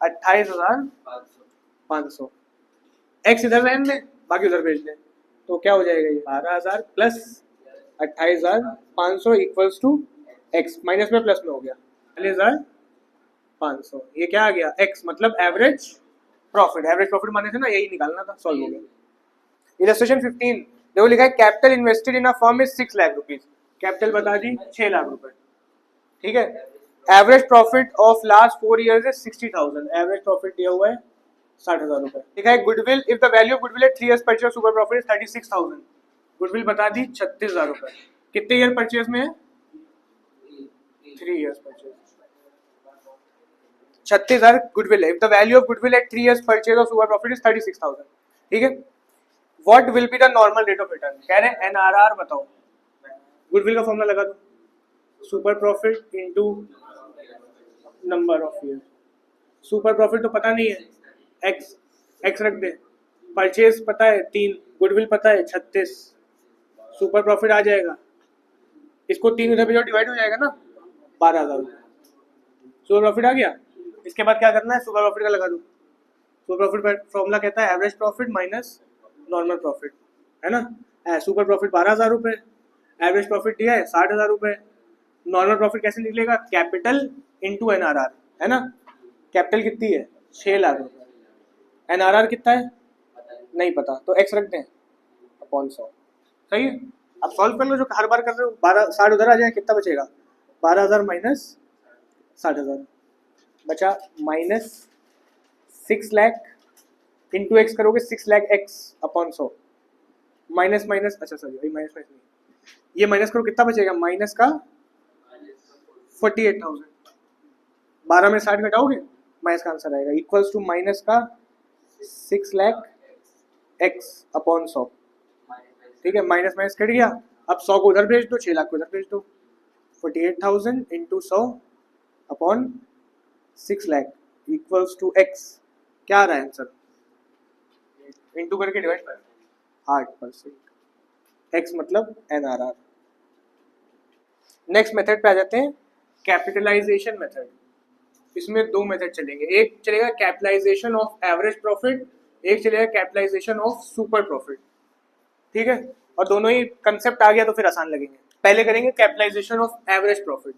Speaker 1: 28,500। एक्स इधर रहने दें, बाकी उधर भेज दें, तो क्या हो जाएगा ये 12,000 plus 28,500 equals to x, minus में प्लस में हो गया 40,500। ये क्या आ गया एक्स, मतलब एवरेज प्रॉफिट। एवरेज प्रॉफिट माने थे ना, यही निकालना था, सॉल्व हो गया। इलस्ट्रेशन 15 देखो, लिखा है capital invested in a firm is 6 lakh rupees. Capital बता दी 6 लाख रुपए, ठीक है। Average profit of last 4 years is 60,000। Average profit दिया हुआ है 60,000 रुपए। ठीक है, goodwill if the value of goodwill at 3 years purchase super profit is 36,000। Goodwill बता दी 36,000 रुपए। कितने ईयर परचेज में है, 3 इयर्स परचेज। 36,000 गुडविल है। If the value of goodwill at 3 years purchase of super profit is 36,000। ठीक है, what will be the normal rate of return, कह रहे हैं एनआरआर बताओ। गुडविल का फॉर्मूला लगा दो, super profit into number of year. Super profit तो पता नहीं है, एक्स एक्स रख दे। परचेज पता है 3, गुडविल पता है 36, सुपर प्रॉफिट आ जाएगा। इसको 3 उधर पे डिवाइड हो जाएगा ना, 12,000 रुपये। सुपर प्रॉफिट आ गया। इसके बाद क्या करना है, सुपर प्रॉफिट का लगा दो। सुपर प्रॉफिट फॉर्मूला कहता है average profit minus normal profit, है ना। सुपर प्रॉफिट 12,000 रुपये, एवरेज प्रॉफिट दिया है 60,000 रुपये। नॉर्मल प्रॉफिट कैसे निकलेगा, कैपिटल इंटू एनआरआर, है ना। कैपिटल कितनी है 6 लाख रुपये, एनआरआर कितना है नहीं पता, तो एक्स रख दें अपॉन 100। सही है, अब सॉल्व कर लो, जो हर बार कर रहे हो। 60 उधर आ जाए, कितना बचेगा 12,000 माइनस 60,000, बचा माइनस 6 लाख इंटू एक्स करोगे 6 lakh x upon 100। Minus minus, अच्छा सॉरी माइनस माइनस नहीं, ये माइनस करो, कितना बचेगा माइनस का 48,000। 12 में 60 घटाओगे माइनस का आंसर आएगा, इक्वल्स टू माइनस का 6 लाख एक्स अपॉन 100। ठीक है, माइनस माइनस कट गया। अब 100 को उधर भेज दो, 6 लाख को उधर भेज दो। 48,000 into 100 upon 6 lakh equals to x. क्या आ रहा है आंसर, इंटू करके डिवाइड कर 8%। एक्स मतलब एनआरआर। नेक्स्ट मेथड पे आ जाते हैं, कैपिटलाइजेशन मेथड। इसमें 2 मेथड चलेंगे, एक चलेगा कैपिटलाइजेशन ऑफ एवरेज प्रॉफिट, एक चलेगा कैपिटलाइजेशन ऑफ सुपर प्रॉफिट। ठीक है, और दोनों ही कंसेप्ट आ गया तो फिर आसान लगेंगे। पहले करेंगे कैपिटलाइजेशन ऑफ एवरेज प्रॉफिट।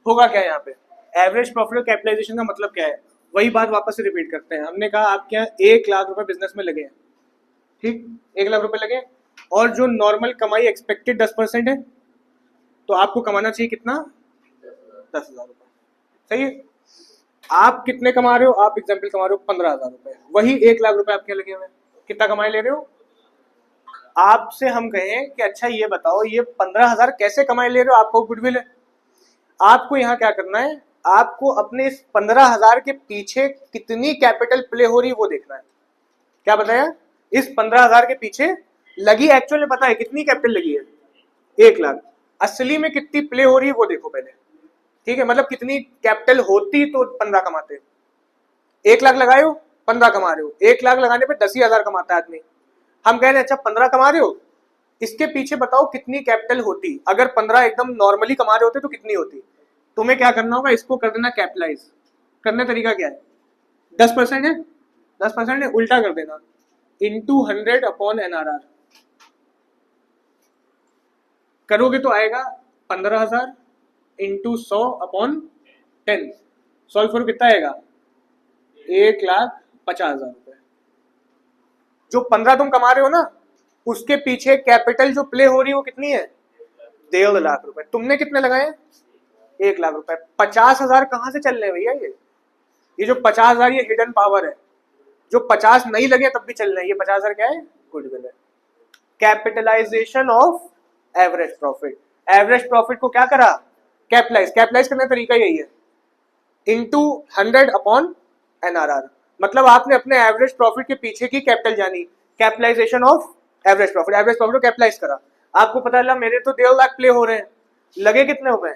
Speaker 1: होगा क्या यहाँ पे, एवरेज प्रॉफिट और कैपिटलाइजेशन का मतलब क्या है, वही बात वापस से रिपीट करते हैं। हमने कहा आपके यहाँ 1 लाख रुपए बिजनेस में लगे हैं, ठीक, 1 लाख रुपए लगे, और जो नॉर्मल कमाई एक्सपेक्टेड 10% है, तो आपको कमाना चाहिए कितना 10,000 रुपए। सही है, आप कितने कमा रहे हो, आप एग्जाम्पल कमा रहे हो 15,000 रुपए, वही 1 लाख रुपए आपके लगे हुए हैं, कितना कमाई ले रहे हो। आपसे हम कहें कि अच्छा ये बताओ ये 15,000 कैसे कमाई ले रहे हो, आपको गुडविल है। आपको यहाँ क्या करना है, आपको अपने इस 15,000 के पीछे कितनी कैपिटल प्ले हो रही है वो देखना है। क्या बताया, इस 15,000 के पीछे लगी एक्चुअल में पता है कितनी कैपिटल लगी है 1 लाख, असली में कितनी प्ले हो रही है वो देखो पहले। ठीक है, मतलब कितनी कैपिटल होती तो 15 कमाते। 1 लाख लगाए हो 15 कमा रहे हो, 1 लाख लगाने पे 10,000 कमाता है आदमी। हम कह रहे हैं अच्छा 15 कमा रहे हो, इसके पीछे बताओ कितनी कैपिटल होती। अगर 15 एकदम नॉर्मली कमा रहे होते तो कितनी होती। तुम्हें क्या करना होगा, इसको कर देना कैपिटलाइज। करने तरीका क्या है, 10% है, 10% है, उल्टा कर देना इंटू 100 अपॉन एनआरआर। करोगे तो आएगा 15,000 इंटू 100 अपॉन 10। सॉल्व करो कितना आएगा 1,50,000 रुपए। जो 15 तुम कमा रहे हो ना, उसके पीछे कैपिटल जो प्ले हो रही है वो कितनी है 1.5 लाख रुपए। तुमने कितने लगाए 1 लाख रुपए। 50,000 कहां से चल रहे हैं भैया, ये ये जो 50,000 ये हिडन पावर है, जो 50 नहीं लगे तब भी चल रहे हैं, ये 50,000 क्या है, गुडविल है। Capitalisation of average profit, average profit को क्या करा, कैपिटलाइज, कैपिटलाइज करने का तरीका यही है, इनटू 100 अपॉन एनआरआर, मतलब आपने अपने एवरेज प्रॉफिट के पीछे की कैपिटल जानी, capitalisation of average profit, average profit को कैपिटलाइज करा, आपको पता चला मेरे तो 1.5 लाख प्ले हो रहे हैं, लगे कितने रुपए,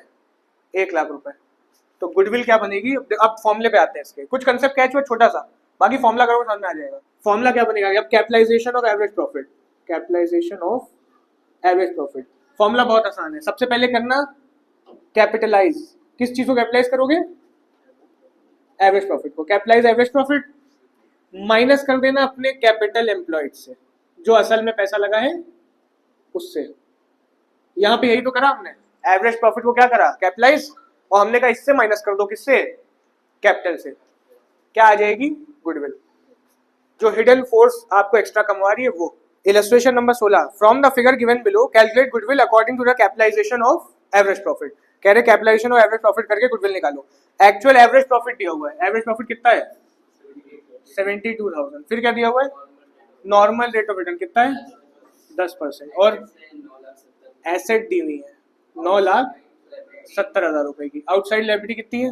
Speaker 1: 1 लाख रुपए, तो गुडविल क्या बनेगी। अब फॉर्मूले पे आते हैं इसके, कुछ कंसेप्ट कैच हुआ छोटा सा, बाकी फॉर्मूला करोगे समझ में आ जाएगा। फॉर्मूला क्या बनेगा, अब capitalisation of average profit, capitalisation of average profit, formula बहुत आसान है, सबसे पहले करना कैपिटलाइज, किस चीज को कैपिटलाइज करोगे, एवरेज प्रॉफिट को, कैपिटलाइज एवरेज प्रॉफिट, माइनस कर देना अपने कैपिटल एम्प्लॉयड से, जो असल में पैसा लगा है उससे, यहां पे यही तो करा हमने, एवरेज प्रॉफिट को क्या करा, कैपिटलाइज, और हमने कहा इससे माइनस कर दो, किससे, कैपिटल से, क्या आ जाएगी, गुडविल, जो हिडन फोर्स आपको एक्स्ट्रा कमवा रही है वो। Illustration number 16, from the figure given below calculate goodwill according to the capitalisation of average profit, कह रहे कैपिटलाइजेशन ऑफ एवरेज प्रॉफिट करके गुडविल निकालो। एक्चुअल एवरेज प्रॉफिट दिया हुआ है, एवरेज प्रॉफिट कितना है, 72,000, फिर क्या दिया हुआ है, नॉर्मल रेट ऑफ रिटर्न कितना है, 10%, और एसेट दी हुई है 9,70,000 रुपए की, आउटसाइड लायबिलिटी कितनी है,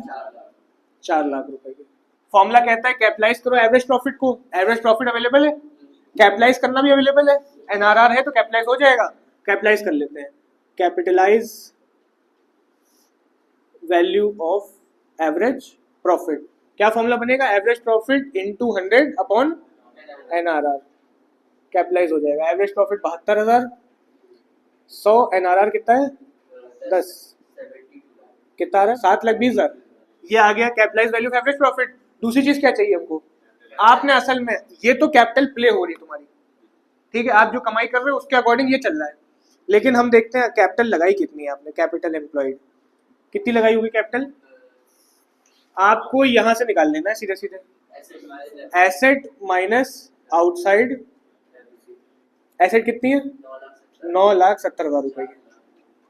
Speaker 1: 4 लाख रुपए की। फॉर्मूला कहता है कैपिटलाइज करो एवरेज प्रॉफिट को, एवरेज प्रॉफिट अवेलेबल है, कैपिटलाइज करना भी अवेलेबल है, एनआरआर है तो कैपिटलाइज हो जाएगा, कैपिटलाइज कर लेते हैं, capitalise value of average profit, क्या फॉर्मूला बनेगा, average profit into 100 upon NRR, capitalise हो जाएगा, एवरेज प्रॉफिट 72,000, 100 एनआरआर कितना है 10, कितना आ रहा है 7,20,000, ये आ गया capitalise value of average profit. दूसरी चीज क्या चाहिए हमको, आपने असल में ये तो कैपिटल प्ले हो रही है तुम्हारी, ठीक है, आप जो कमाई कर रहे हो उसके अकॉर्डिंग ये चल रहा है, लेकिन हम देखते हैं कैपिटल लगाई कितनी है आपने, कैपिटल एम्प्लॉयड कितनी लगाई होगी कैपिटल, आपको यहां से निकाल लेना है सीधे सीधे, एसेट माइनस आउटसाइड, एसेट कितनी है 9,70,000 रुपए की,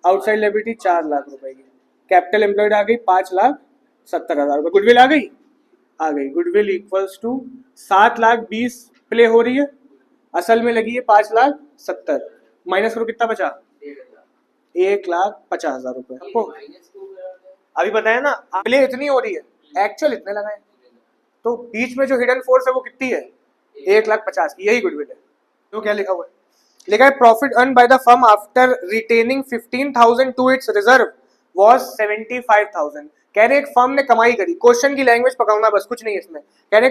Speaker 1: आउटसाइड लायबिलिटी 4 लाख रुपए की, कैपिटल एम्प्लॉयड आ गई 5,70,000 रुपए, गुडविल आ गई, गुडविल इक्वल्स टू 7,20,000 प्ले हो रही है, असल में लगी है 5,70,000, माइनस करो कितना बचा, 1,50,000 रुपए, आपको अभी बताया ना, प्ले इतनी हो रही है, एक्चुअल इतने लगाए, तो बीच में जो हिडन फोर्स है वो कितनी है, 1,50,000 की, यही गुडविल है। तो क्या लिखा हुआ है, लिखा है profit earn by the firm after retaining 15,000 to its reserve was 75,000, कह रहे एक फर्म ने कमाई करी, क्वेश्चन की लैंग्वेज पकड़ना बस, कुछ नहीं है इसमें, कह रहे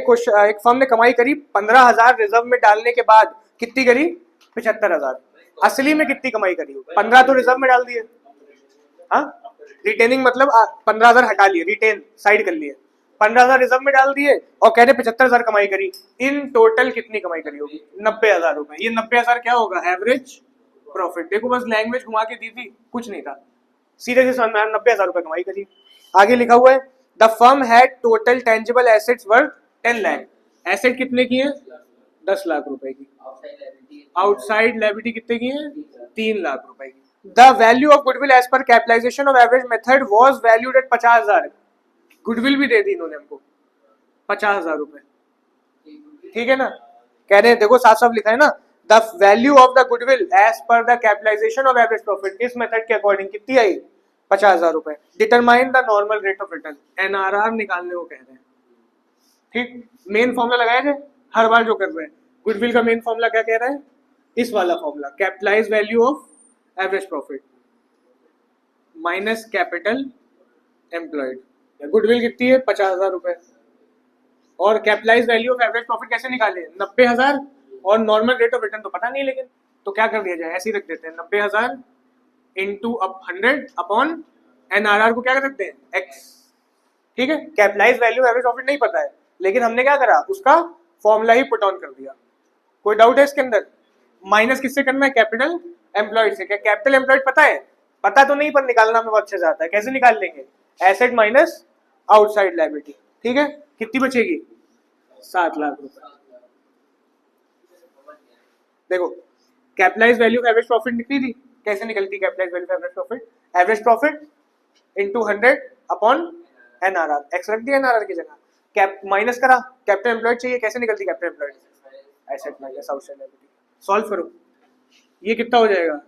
Speaker 1: एक फर्म ने कमाई करी 15,000 रिजर्व में डालने के बाद, कितनी करी 75,000, असली में कितनी कमाई करी, 15 तो रिजर्व में डाल दिए, हाँ रिटेनिंग मतलब 15,000 हटा लिए, रिटेन साइड कर लिए, 15,000 रिजर्व में डाल दिए, और कह रहे 75,000 कमाई करी, इन टोटल कितनी कमाई करी होगी, 90,000 रुपए, ये 90,000 क्या होगा, एवरेज प्रॉफिट, देखो बस लैंग्वेज घुमा के दी थी, कुछ नहीं था, सीधे से समझ में 90,000 रुपए कमाई करी। आगे लिखा हुआ है the firm had total tangible assets worth 10 lakh, asset कितने की है 10 लाख रुपए की, आउटसाइड लायबिलिटी कितने की है 3 लाख रुपए की। The value of goodwill as per capitalisation of average method was valued at 50,000, goodwill भी दे दी इन्होंने हमको 50,000 रुपए, ठीक है ना, कह रहे हैं देखो साफ साफ लिखा है ना, the value of the goodwill as per the capitalisation of average profit, इस मेथड के अकॉर्डिंग कितनी आई 50,000 रुपए, determine the normal rate of return, NRR निकालने को कह रहे हैं, ठीक, मेन फॉर्मूला लगाया जाए हर बार जो कर रहे हैं, गुडविल का मेन फॉर्मूला क्या कह रहा है, इस वाला formula, capitalise value of average profit minus capital employed, goodwill कितनी है 50,000 रुपए, और capitalise value of average profit कैसे निकाले 90,000, और नॉर्मल रेट ऑफ रिटर्न तो पता नहीं, लेकिन तो क्या कर दिया जाए, ऐसे ही रख देते हैं 90,000 इंटू 100 अपॉन एनआरआर को क्या कर सकते हैं एक्स, ठीक है, कैपिटलाइज वैल्यू एवरेज प्रॉफिट नहीं पता है, लेकिन हमने क्या करा उसका फॉर्मूला ही पुट ऑन कर दिया, कोई डाउट है इसके अंदर, माइनस किससे करना है कैपिटल एम्प्लॉयड से, क्या कैपिटल एम्प्लॉयड पता है, पता तो नहीं पर निकालना में बहुत अच्छे से आता है, कैसे निकाल लेंगे, एसेट माइनस आउटसाइड लायबिलिटी, ठीक है, कितनी बचेगी 7 लाख रुपए, देखो कैपिटलाइज वैल्यू एवरेज प्रॉफिट निकली थी, कैसे निकलती capitalise value average profit, average profit into 100 upon NRR, x रख दिया एनआरआर की जगह, कैप माइनस करा, कैपिटल एम्प्लॉयड चाहिए, कैसे निकलती capital employed? Asset minus outstanding liability. Solve करो, ये कितना हो जाएगा?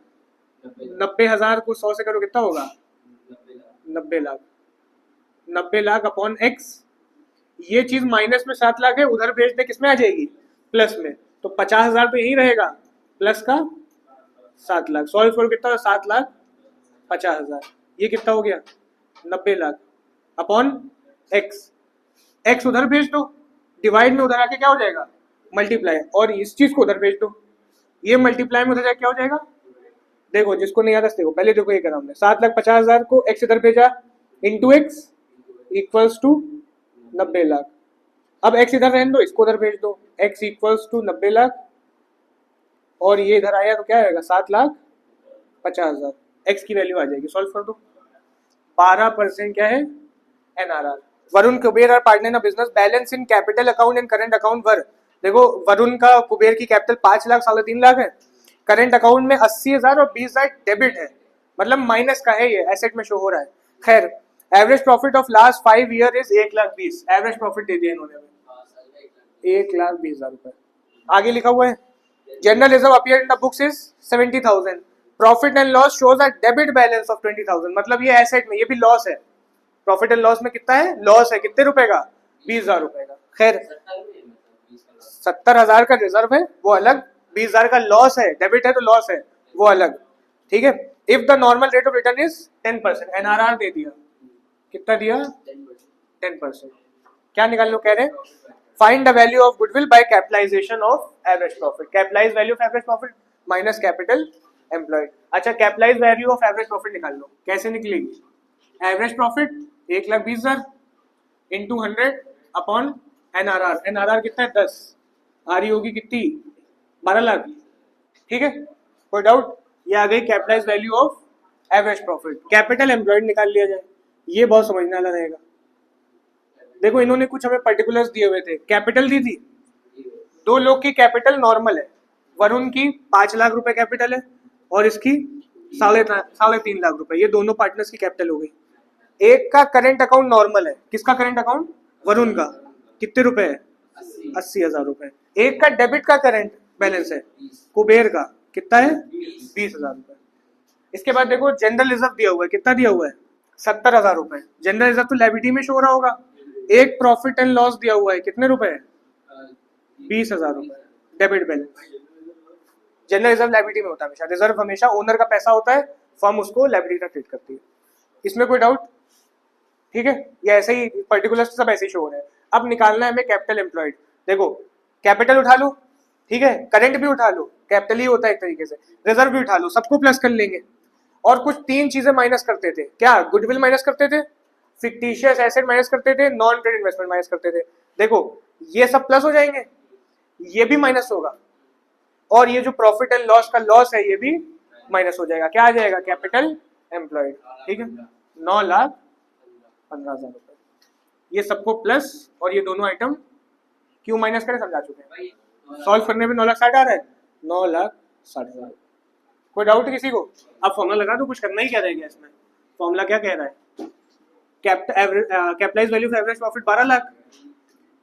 Speaker 1: 90,000 को 100 से करो कितना होगा? 90 लाख। 90 लाख अपॉन एक्स, ये चीज माइनस में 7 लाख है, उधर भेज दे किसमें आ जाएगी? प्लस में। तो 50,000 तो यही रहेगा, प्लस का 7 लाख। सॉल्व करो कितना? 7,50,000। ये कितना हो गया? 90 लाख अपॉन एक्स, एक्स उधर भेज दो, डिवाइड में उधर आके क्या हो जाएगा? मल्टीप्लाई, और इस चीज को उधर भेज दो, ये मल्टीप्लाई में उधर जाके क्या हो जाएगा? देखो जिसको नहीं आता देखो, पहले देखो ये करा हमने, 7,50,000 को एक्स इधर भेजा, into x equals to 90 lakh. अब एक्स इधर रहने दो, इसको उधर भेज दो, एक्स इक्वल्स टू 90 लाख, और ये इधर आया तो क्या आएगा? 7,50,000। एक्स की वैल्यू आ जाएगी, सॉल्व कर दो। 12% क्या है? NRR. Varun Kuber are partner in business, balance in capital account and current account were. देखो वरुण का, कुबेर की कैपिटल 5 लाख 3.5 लाख है, करंट अकाउंट में 80,000 और 20,000 डेबिट है, मतलब माइनस का है, ये एसेट में शो हो रहा है। खैर, average profit of last 5 year is 1,20,000। Average profit दे दिया इन्होंने, 1,20,000 रुपए। आगे लिखा हुआ है general reserve appear in the books is 70,000। Profit and loss shows a debit balance of 20,000, मतलब ये एसेट में, ये भी लॉस है। प्रॉफिट एंड लॉस में कितना है? लॉस है, कितने रुपए का? 20,000 रुपए का। खैर 70,000 का रिजर्व है वो अलग, 20,000 का लॉस है, डेबिट है तो लॉस है वो अलग, ठीक है। If the normal rate of return is 10%, NRR दे दिया, कितना दिया? 10%। क्या निकाल लो कह रहे हैं? Find the value of goodwill by capitalisation of average profit. Capitalise value of average profit minus capital employed. अच्छा, capitalise value of average profit निकाल लो, कैसे निकलेगी? Average profit 1,20,000 into 100 upon NRR. NRR कितना है? 10। आ रही होगी कितनी? 12 लाख। ठीक है, कोई डाउट? ये आ गई capitalise value of average profit. Capital employed निकाल लिया जाए, ये बहुत समझने वाला रहेगा। देखो इन्होंने कुछ हमें पर्टिकुलर्स दिए हुए थे, कैपिटल दी थी, 2 लोग की कैपिटल नॉर्मल है, वरुण की 5 लाख रुपए कैपिटल है और इसकी 3.5 लाख रुपए, ये दोनों पार्टनर्स की कैपिटल हो गई। एक का करेंट अकाउंट नॉर्मल है, किसका करेंट अकाउंट? वरुण का। कितने रुपए है? 80,000 रुपए। एक का डेबिट का करेंट बैलेंस है, कुबेर का, कितना है? 20,000 रुपए। इसके बाद देखो जनरल रिजर्व दिया हुआ है, कितना दिया हुआ है? 70,000 रुपए। जनरल रिजर्व तो लायबिलिटी में शो हो रहा होगा। एक प्रॉफिट एंड लॉस दिया हुआ है, कितने रुपए? 20,000 रुपए debit balance. General reserve liability में होता है हमेशा, रिजर्व हमेशा ओनर का पैसा होता है, फर्म उसको लायबिलिटी का ट्रीट करती है। इसमें कोई डाउट? ठीक है, ये ऐसे ही पर्टिकुलर सब ऐसे ही शो हो रहे हैं। अब निकालना है हमें कैपिटल एम्प्लॉयड। देखो कैपिटल उठा लो, ठीक है, करंट भी उठा लो, कैपिटल ही होता है एक तरीके से, रिजर्व भी उठा लो, सबको प्लस कर लेंगे। और कुछ 3 चीजें माइनस करते थे, क्या? गुडविल माइनस करते थे, फिक्टिशियस एसेट माइनस करते थे, नॉन ट्रेड इन्वेस्टमेंट माइनस करते थे। देखो ये सब प्लस हो जाएंगे, ये भी माइनस होगा, और ये जो प्रॉफिट एंड लॉस का लॉस है ये भी माइनस हो जाएगा। क्या आ जाएगा? Capital employed. ठीक है, 9,15,000 रुपए। ये सबको प्लस और ये दोनों आइटम क्यों माइनस करें समझा चुके हैं। सॉल्व करने में 9,60,000 आ रहा है, 9,60,000। कोई डाउट किसी को? अब फॉर्मूला लगा दो, कुछ करना ही क्या रहेगा इसमें। फॉर्मूला क्या कह रहा है? Capitalise value of average profit 12 lakh,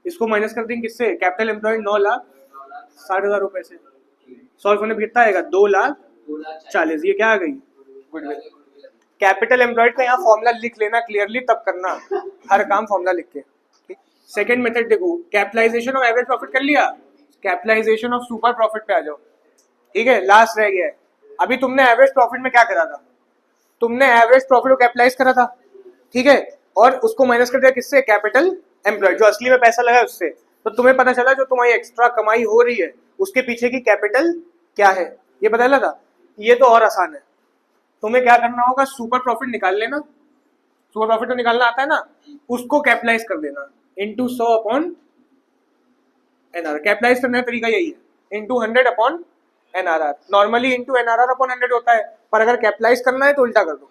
Speaker 1: इसको माइनस कर देंगे किससे? कैपिटल एम्प्लॉयड 9,60,000 रुपए से। सॉल्व करने पर कितना आएगा? 2,40,000। ये क्या आ गई? गुडविल। कैपिटल एम्प्लॉयड का यहाँ फॉर्मूला लिख लेना क्लियरली, तब करना हर काम फॉर्मूला लिख के। सेकंड मेथड देखो, कैपिटलाइजेशन ऑफ एवरेज प्रॉफिट कर लिया, कैपिटलाइजेशन ऑफ सुपर प्रॉफिट पे आ जाओ। ठीक है, लास्ट रह गया है। अभी तुमने एवरेज प्रॉफिट में क्या करा था? तुमने एवरेज प्रॉफिट को कैपिटलाइज करा था, ठीक है, और उसको माइनस कर दिया किससे? कैपिटल एम्प्लॉयड, जो असली में पैसा लगा है उससे। तो तुम्हें पता चला जो तुम्हारी एक्स्ट्रा कमाई हो रही है उसके पीछे की कैपिटल क्या है, ये पता लगा। ये तो और आसान है, तुम्हें क्या करना होगा? सुपर प्रॉफिट निकाल लेना, सुपर प्रॉफिट तो निकालना आता है ना, उसको कैपिटलाइज कर देना इंटू 100 अपॉन एनआरआर। कैपिटलाइज करने का तरीका यही है, into 100 upon NRR. Normally into NRR upon 100 होता है, पर अगर कैपिटलाइज करना है तो उल्टा कर दो,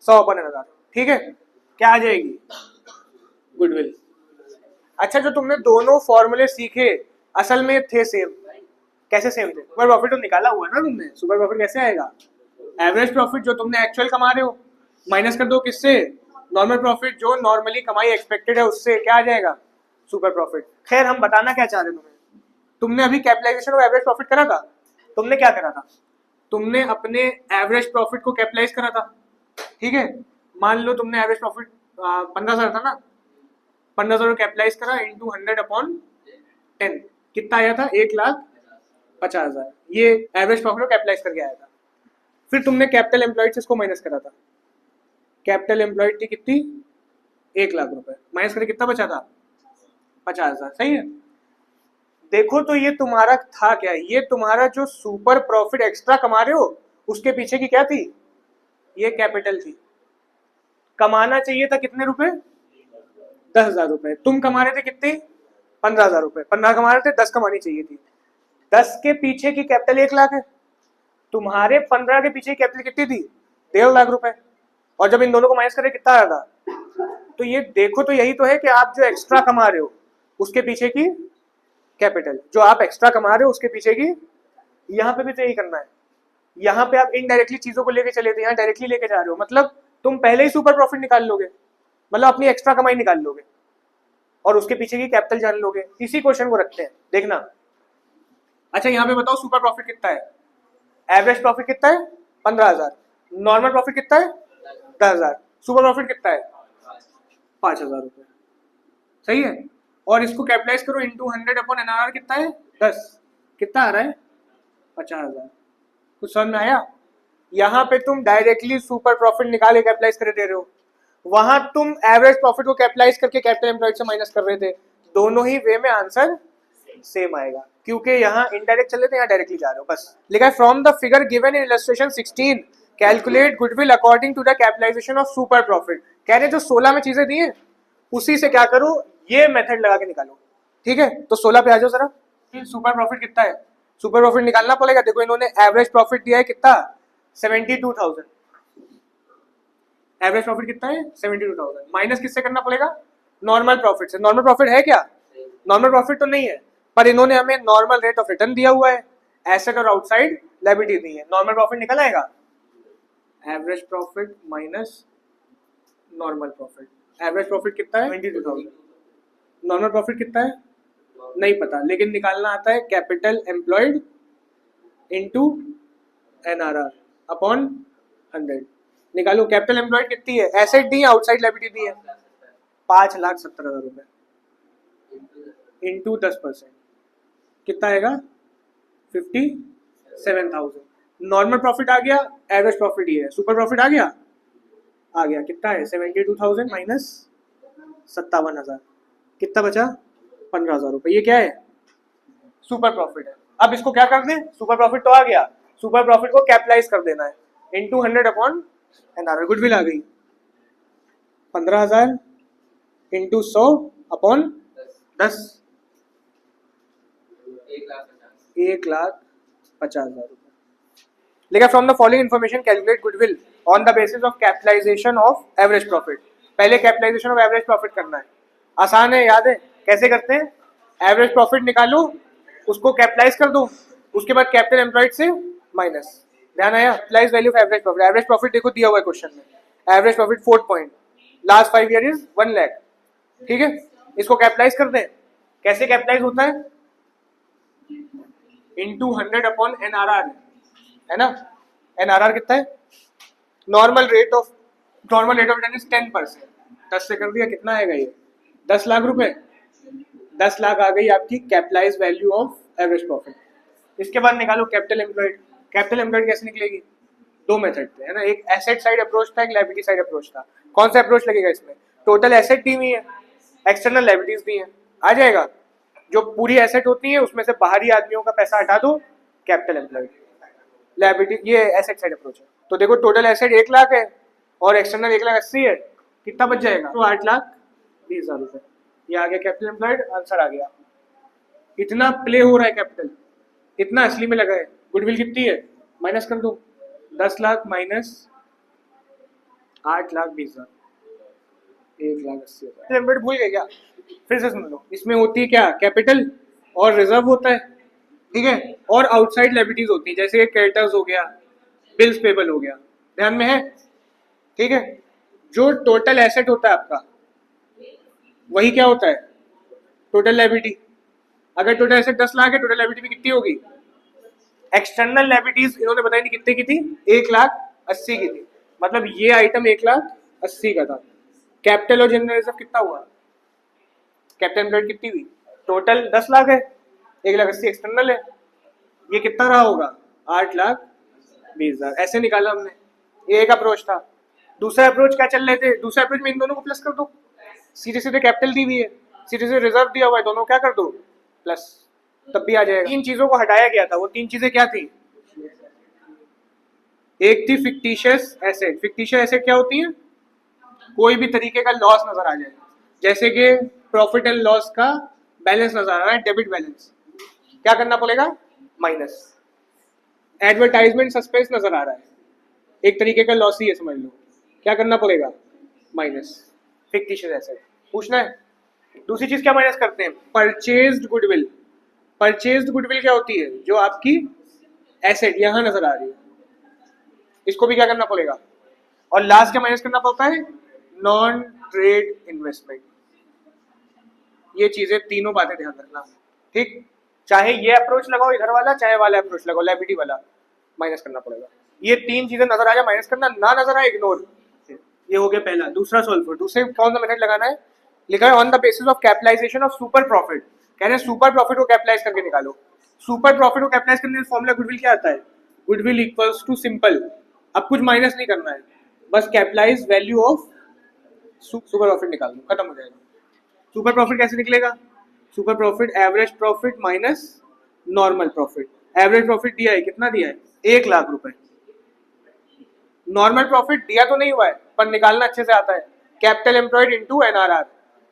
Speaker 1: 100 अपॉन एनआरआर। ठीक है, क्या आ जाएगी? गुडविल। अच्छा, जो तुमने दोनों फॉर्मूले सीखे असल में थे सेम। कैसे सेम थे? सुपर प्रॉफिट तो निकाला हुआ है ना तुमने, सुपर प्रॉफिट कैसे आएगा? एवरेज प्रॉफिट जो तुमने एक्चुअल कमा रहे हो माइनस कर दो किससे? नॉर्मल प्रॉफिट जो नॉर्मली कमाई एक्सपेक्टेड है उससे, क्या आ जाएगा? Super profit. खैर हम बताना क्या चाह रहे तुम्हें, तुमने अभी कैपिटलाइजेशन ऑफ एवरेज प्रॉफिट करा था, तुमने क्या करा था, तुमने अपने एवरेज प्रॉफिट को कैपिटलाइज करा था, ठीक है। मान लो तुमने एवरेज प्रॉफिट 15,000 था ना, 15,000 कैपिटलाइज करा इंटू 100/10, कितना आया था, 1,50,000। ये एवरेज प्रॉफिट को कैपिटलाइज करके आया था। फिर तुमने कैपिटल एम्प्लॉयड से इसको माइनस करा था, कैपिटल एम्प्लॉयड थी कितनी, 1,00,000 रुपए, माइनस करके कितना बचा था, 50,000, सही है। देखो तो ये तुम्हारा था क्या, ये तुम्हारा जो सुपर प्रॉफिट एक्स्ट्रा कमा रहे हो उसके पीछे की क्या थी, ये कैपिटल थी। कमाना चाहिए था कितने रुपए, 10,000 रुपए, तुम कमा रहे थे कितने, 15,000 रुपए, 15 कमा रहे थे, 10 कमानी चाहिए थी। 10 के पीछे की कैपिटल 1,00,000 है, तुम्हारे 15 के पीछे की कैपिटल कितनी थी, 1,50,000 रुपए, और जब इन दोनों को माइनस करें कितना आया था। तो ये देखो तो यही तो है कि आप जो एक्स्ट्रा कमा रहे हो उसके पीछे की कैपिटल, जो आप एक्स्ट्रा कमा रहे हो उसके पीछे की, यहाँ पे भी तो यही करना है। यहाँ पे आप इनडायरेक्टली चीजों को लेके चले थे, यहाँ डायरेक्टली लेके जा रहे हो, मतलब तुम पहले ही सुपर प्रॉफिट निकाल लोगे, मतलब अपनी एक्स्ट्रा कमाई निकाल लोगे और उसके पीछे की कैपिटल जान लोगे। इसी क्वेश्चन को रखते हैं, देखना। अच्छा यहाँ पे बताओ सुपर प्रॉफिट कितना है, एवरेज प्रॉफिट कितना है, 15,000, नॉर्मल प्रॉफिट कितना है, 10,000, सुपर प्रॉफिट कितना है, 5,000 रुपए, सही है। और इसको कैपिटलाइज करो इंटू 100/NRR, कितना है, 10, कितना आ रहा है, 50,000। कुछ समझ में आया। यहाँ पे तुम डायरेक्टली सुपर प्रॉफिट निकाले कैपिटलाइज कर दे रहे हो, वहां तुम एवरेज प्रॉफिट को कैपिटलाइज करके कैपिटल एम्प्लॉयड से माइनस कर रहे थे। दोनों ही वे में आंसर सेम आएगा, क्योंकि यहाँ इनडायरेक्ट चले थे, यहाँ डायरेक्टली जा रहे हो। बस लिखा है from the figure given in illustration 16 calculate goodwill according to the capitalisation of super profit. कह रहे जो 16 में चीजें दी है उसी से क्या करो, ये मेथड लगा के निकालो, ठीक है। तो 16 पे आ जाओ जरा। सुपर प्रॉफिट कितना है, सुपर प्रॉफिट निकालना पड़ेगा। देखो इन्होंने एवरेज प्रॉफिट दिया है कितना, 72,000, एवरेज प्रॉफिट कितना है, 72,000, माइनस किससे करना पड़ेगा, नॉर्मल प्रॉफिट से। नॉर्मल प्रॉफिट है क्या, नॉर्मल प्रॉफिट तो नहीं है, पर इन्होंने हमें नॉर्मल रेट ऑफ रिटर्न दिया हुआ है, एसेट और आउटसाइड लायबिलिटी दी है, नॉर्मल प्रॉफिट निकल आएगा, average profit minus normal profit. Average profit कितना है, 22,000, नॉर्मल प्रॉफिट कितना है नहीं पता, लेकिन निकालना आता है capital employed into NRR upon 100। निकालो कैपिटल एम्प्लॉयड कितनी है, एसेट दी है, आउटसाइड लायबिलिटी दी है, 5,70,000 रुपए इंटू 10%, कितना आएगा, 57,000। नॉर्मल प्रॉफिट आ गया, एवरेज प्रॉफिट ही है, सुपर प्रॉफिट आ गया कितना है, 72,000 माइनस 57,000, कितना बचा, 15,000 रुपए। ये क्या है, सुपर प्रॉफिट है। अब इसको क्या कर दें, सुपर प्रॉफिट तो आ गया, सुपर प्रॉफिट को कैपिटलाइज कर देना है इंटू 100/NRR, गुडविल आ गई, 15,000 इंटू 100/10, 1,50,000 रुपए। लिखा from the following information calculate goodwill on the basis of capitalisation of average profit. पहले कैपिटलाइजेशन ऑफ एवरेज प्रॉफिट करना है, आसान है, याद है कैसे करते हैं। एवरेज प्रॉफिट निकालो, उसको कैपिटलाइज कर दो, उसके बाद कैपिटल एम्प्लॉयड से माइनस। ध्यान आया, capitalise value of average profit. Average profit देखो दिया हुआ है क्वेश्चन में, average profit 4 point, last 5 year is 1 lakh, ठीक है। इसको कैपिटलाइज कर दें, कैसे कैपिटलाइज होता है, इंटू 100/NRR है ना। NRR कितना है, normal rate of return is 10%, 10 से कर दिया, कितना आएगा ये, 10 लाख रुपए, 10 लाख आ गई आपकी capitalise value of average profit. इसके बाद निकालो कैपिटल एम्प्लॉयड। कैपिटल एम्प्लॉयड कैसे निकलेगी, दो मेथड थे है ना, एक एसेट साइड अप्रोच था, एक लायबिलिटी साइड अप्रोच था। कौन सा अप्रोच लगेगा इसमें, टोटल एसेट दी हुई है, एक्सटर्नल लायबिलिटीज दी है, आ जाएगा। जो पूरी एसेट होती है उसमें से बाहरी आदमियों का पैसा हटा दो, कैपिटल एम्प्लॉयड। लायबिलिटी, ये एसेट साइड अप्रोच है। तो देखो टोटल एसेट 1 लाख है और एक्सटर्नल 1,80,000 है, कितना बच जाएगा, तो 8,20,000 रुपए। ये आ गया कैपिटल एम्प्लॉयड, आंसर आ गया। इतना प्ले हो रहा है कैपिटल, इतना असली में लगा है। गुडविल कितनी है, माइनस कर दो, 10 लाख माइनस 8,20,000, 1,80,000। एम्प्लॉयड भूल गए क्या, फिर से सुन लो। इसमें होती है क्या, कैपिटल और रिजर्व होता है, ठीक है, और आउटसाइड लायबिलिटीज होती है, जैसे क्रेडिटर्स हो गया, बिल्स पेबल हो गया, ध्यान में है, ठीक है। जो टोटल एसेट होता है आपका, वही क्या होता है, टोटल लायबिलिटी, अगर टोटल एसेट 10 लाख है, टोटल लायबिलिटी भी कितनी होगी? एक्सटर्नल लायबिलिटीज इन्होंने बताई नहीं कितने की थी, 1,80,000 की थी, मतलब ये आइटम 1,80,000 का था। कैपिटल और जनरल रिजर्व कितना हुआ? कैपिटल एम्प्लॉयड कितनी हुई? टोटल 10 लाख है, 1,80,000 एक्सटर्नल है, ये कितना रहा होगा? 8,20,000। ऐसे निकाला हमने, ये एक अप्रोच था। दूसरा अप्रोच क्या चल रहे थे? दूसरा अप्रोच में इन दोनों को प्लस कर दो, सीधे सीधे कैपिटल दी हुई है, सीधे सीधे रिजर्व दिया हुआ है, दोनों क्या कर दो? प्लस, तब भी आ जाएगा। तीन चीजों को हटाया गया था, वो तीन चीजें क्या थी? एक थी फिक्टिशियस एसेट। फिक्टिशियस एसेट क्या होती है? कोई भी तरीके का लॉस नजर आ जाए, जैसे कि प्रॉफिट एंड लॉस का बैलेंस नजर आ रहा है, डेबिट बैलेंस, क्या करना पड़ेगा? माइनस। एडवर्टाइजमेंट सस्पेंस नजर आ रहा है, एक तरीके का लॉस ही है समझ लो, क्या करना पड़ेगा? माइनस। फिक्टिशियस एसेट पूछना है। दूसरी चीज क्या माइनस करते हैं? Purchased goodwill. परचेज्ड गुडविल क्या होती है? जो आपकी एसेट यहां नजर आ रही है, इसको भी क्या करना पड़ेगा? और लास्ट क्या माइनस करना पड़ता है? Non trade investment. ये चीजें तीनों बातें ध्यान रखना, ठीक? चाहे ये अप्रोच लगाओ इधर वाला, चाहे वाला अप्रोच लगाओ लायबिलिटी वाला, माइनस करना पड़ेगा। ये तीन चीजें नजर आ जाए माइनस करना, ना नजर आए इग्नोर। ये हो गया पहला। दूसरा सॉल्व फॉर, दूसरे कौन सा मेथड लगाना है? लिखा है on the basis of capitalisation of super profit. कह रहे हैं सुपर प्रॉफिट को कैपिटलाइज करके निकालो। सुपर प्रॉफिट को कैपिटलाइज करने का फॉर्मूला गुडविल क्या आता है? गुडविल इक्वल्स टू सिंपल, अब कुछ माइनस नहीं करना है, बस capitalise value of super profit निकाल दो, खत्म हो जाएगा। सुपर प्रॉफिट कैसे निकलेगा? Super profit average profit minus normal profit. Average profit दिया है, कितना दिया है? 1,00,000 रुपए। नॉर्मल प्रॉफिट दिया तो नहीं हुआ है, पर निकालना अच्छे से आता है। Capital employed into NRR.